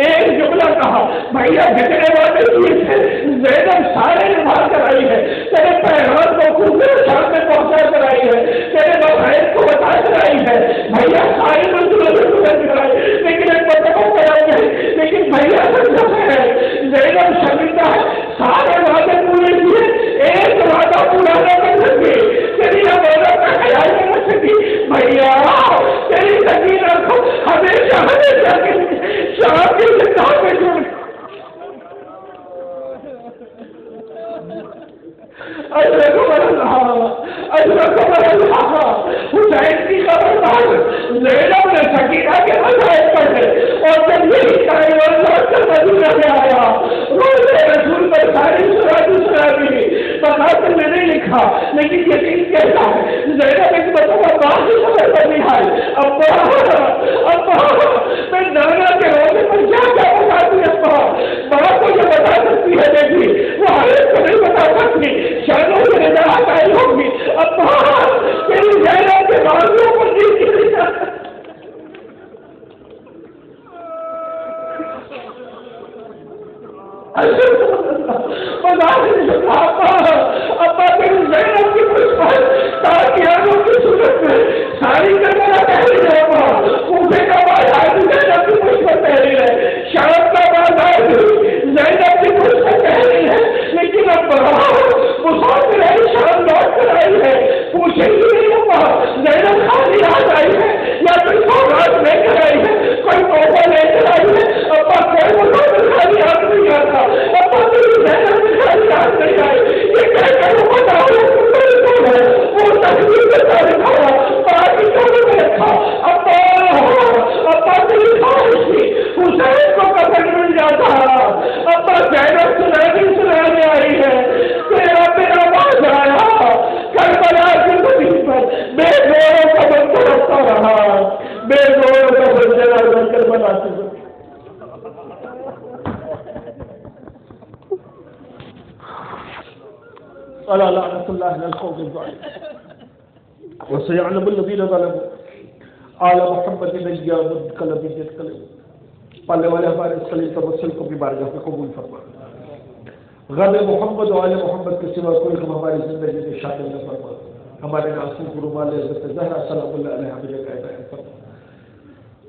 ایک جملہ کہا، بھیا جتنے والے چیز ہے زینب سارے نبھا کر آئی ہے، تیرے پیغام کو خوبے شام میں پہنچا کر آئی ہے، تیرے بغیر کو بتا کر آئی ہے. بھیا ساری منزلوں سے گزر کر آئی، لیکن ایک بچوں کر آئی ہے. لیکن بھیا سمجھا ہے زینب شرمندہ ہے، سارے وعدے پورے کیے، ایک وعدہ پورا نہ کر سکی، تیری عبادت کا خیال نہ کر سکی. بھیا تیری سکینہ کو ہمیشہ ہمیشہ کے شام کی زندہ پہ چھوڑ حسین کی خبر بعد زینب نے سکینہ کے مسائل پڑھے، اور جب یہی کاروبار لوٹ کر مدینہ میں آیا، روزے رسول پر ساری سرادی بخاطر میں نہیں لکھا، لیکن یقین کہتا ہے زینب ایک مرتبہ باہر کی خبر پر نہیں آئی. ابا میں نانا کے روزے پر کیا کیا بتاتی ہے؟ ابا ماں کو جو بتا سکتی ہے دیکھی، وہ ہر ایک کو نہیں بتا سکتی، شانوں سے نظر آئی ہوگی. ابا تیری زینب کے بازوؤں پر نہیں ابا تیری زینب کی خوشبو تاکیانوں کی صورت میں ساری کربلا پہلی ہے. کوفے کا بازار زینب کی خوشبو پہلی ہے، شام کا بازار زینب کی خوشبو پہلی ہے. لیکن اب مسافر ہے، شام لوٹ کر آئی ہے، پوچھیں گی نہیں ابا زینب خالی ہاتھ آئی ہے یا کوئی سوغات لے کر آئی ہے، کوئی تحفہ لے کر آئی ہے؟ ابا کوئی مسافر خالی ہاتھ نہیں آتا. ابا تیری زینب کی خالی ہاتھ نہیں آئی، یہ کہہ کر وہ بتاؤ وہ تصویر کے ساتھ کھایا، باقی چوڑوں میں رکھا. ابا تیری خواہش تھی حسین کو قتل مل جاتا. ابا زینب سنانے آئی ہے، تیرا میرا باز آیا کربلا کی زمین پر بے زوروں کا بندہ رکھتا رہا، بے زوروں کا بندہ بن کر بناتے ہوئے. اللہ لعنت اللہ علی القوم الظالمین وسيعلم الذين ظلموا آل محمد نجیا مدکل بیت کلم. پالنے والے ہمارے صلی توسل کو بھی بارگاہ میں قبول فرما. غم محمد و آل محمد کے سوا کوئی غم ہماری زندگی میں شامل نہ فرما. ہمارے ناصر گرو مال عزت زہرا سلام اللہ علیہ ہمیں جگہ فرما.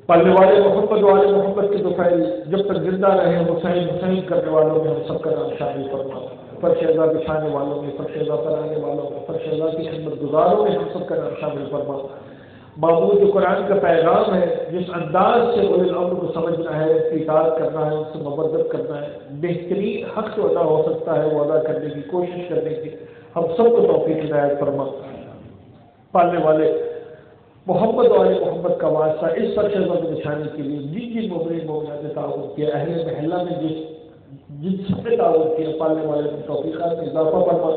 پالنے والے محمد والے محمد کے دوفیل جب تک زندہ رہے حسین حسین کرنے والوں میں ہم سب کا نام شامل فرما، فرشیزہ بچھانے والوں میں، فرشیزہ پڑھانے والوں میں، فرشیزہ کی خدمت گزاروں میں ہم سب کا نام شامل فرما۔ معبود جو قرآن کا پیغام ہے، جس انداز سے اولی الامر کو سمجھنا ہے، اس کی اطاعت کرنا ہے، اس سے مبادرت کرنا ہے، بہترین حق جو ادا ہو سکتا ہے وہ ادا کرنے کی کوشش کرنے کی ہم سب کو توفیق عنایت فرما۔ پالنے والے محمد والے محمد کا واسطہ اس فرشیزہ کو بچھانے کے لیے جن جن مومنین مومنات نے تعاون کیا، اہل محلہ میں جن سب نے تعاون کیا، پالنے والے کی توفیقات میں اضافہ فرما،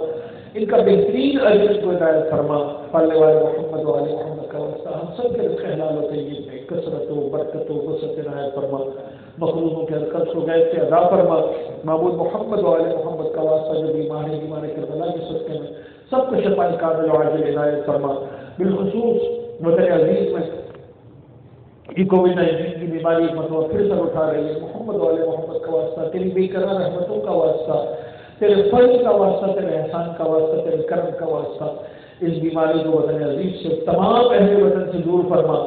ان کا بہترین اجر کو عنایت فرما۔ پالنے والے محمد والے محمد کا واسطہ ہم سب کے رزق حلال و طیب میں کثرت و برکت و وسعت عنایت فرما، مخلوقوں کے قرض و غیب سے ادا فرما۔ معبود محمد والے محمد کا واسطہ جو بیمار ہے، بیمار کربلا کے صدقے میں سب کو شفا کامل و عاجل عنایت فرما۔ بالخصوص وطن عزیز میں یہ کووڈ-19 کی بیماری ایک مرتبہ پھر سر اٹھا رہی ہے، محمد والے محمد کا واسطہ، تیری بے قرار رحمتوں کا واسطہ، تیرے فضل کا واسطہ، تیرے احسان کا واسطہ، تیرے کرم کا واسطہ، اس بیماری کو وطن عزیز سے تمام اہل وطن سے دور فرما،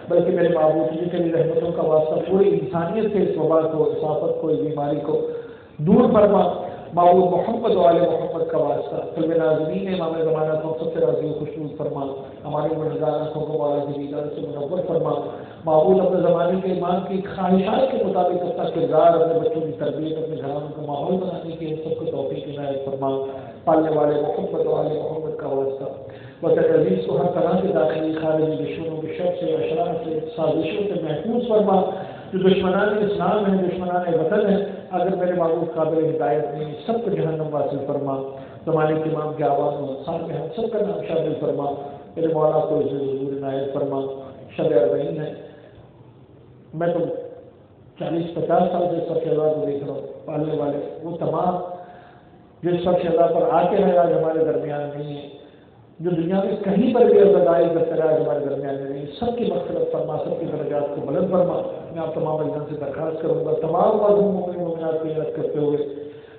بلکہ میرے معبود تجھے تیری رحمتوں کا واسطہ پوری انسانیت سے اس وبا کو، اس آفت کو، اس بیماری کو دور فرما۔ معبود محمد والے محمد کا واسطہ قلب ناظرین امام زمانہ کو سب سے راضی و خوشنود فرما، ہماری مرزدار آنکھوں کو مولا کی دیدار سے منور فرما۔ معبود اپنے زمانے کے ایمان کی خواہشات کے مطابق اپنا کردار، اپنے بچوں کی تربیت، اپنے گھرانوں کا ماحول بنانے کی سب کو توفیق عنایت فرما۔ پالنے والے محمد والے محمد کا واسطہ وطن عزیز کو ہر طرح کے داخلی خارجی دشمنوں کے شر سے، اشرار سے، سازشوں سے محفوظ فرما۔ جو دشمنان اسلام ہیں، دشمنان وطن ہیں، اگر میرے معبود قابل ہدایت نہیں، سب کو جہنم واصل فرما۔ زمانے کے امام کے آواز و انصار میں ہم سب کا نام شامل فرما۔ میرے مولا کو عزت حضور عنایت فرما۔ شب اربعین ہے، میں تو 40-50 سال سے سب شہزاد کو دیکھ رہا ہوں، پالنے والے وہ تمام جس سب شہزاد پر آتے ہیں آج ہمارے درمیان نہیں ہے، جو دنیا میں کہیں پر بھی عزاداری کرتے رہے آج ہمارے درمیان میں نہیں، سب کی مغفرت فرما، سب کی درجات کو بلند فرما۔ میں آپ تمام اجزاء سے درخواست کروں گا، تمام معصوم مومنین مومنات کی یاد کرتے ہوئے،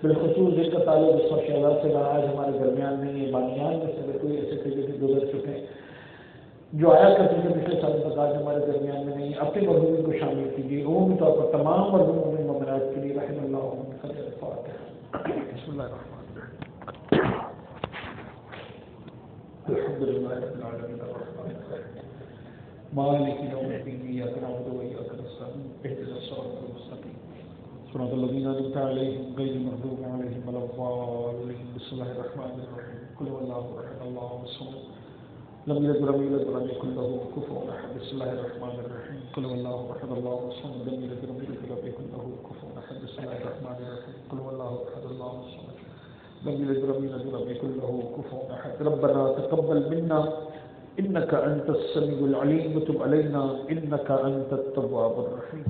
بالخصوص جن کا تعلق اس سب شہزاد سے رہا آج ہمارے درمیان نہیں ہے، بانیان میں سے کوئی ایسے طریقے سے گزر چکے ہیں جو آیا کرتے تھے پچھلے سال تک آج ہمارے درمیان میں نہیں، اپنے مرحومین کو شامل کیجیے، عمومی طور پر تمام مرحوم مومنین مومنات کے لیے رحم اللہ الفاتحہ۔ بسم اللہ الرحمن الرحیم۔ الحمد للہ رب العالمین الرحمن الرحیم مالک یوم الدین ایاک نعبد و ایاک نستعین اهدنا الصراط المستقیم صراط الذین انعمت علیہم غیر المغضوب علیہم ولا الضالین۔ بسم اللہ الرحمن الرحیم قل هو اللہ احد اللہ الصمد لم یلد ولم یولد ولم یکن له کفوا احد۔ بسم اللہ الرحمن الرحیم قل هو اللہ احد اللہ الصمد لم یلد ولم یولد ولم یکن له کفوا احد۔ بسم اللہ الرحمن الرحیم قل هو اللہ احد اللہ الصمد لم يلد ولم يولد ولم يكن له كفوا احد۔ ربنا تقبل منا انك انت السميع العليم وتب علينا انك انت التواب الرحيم۔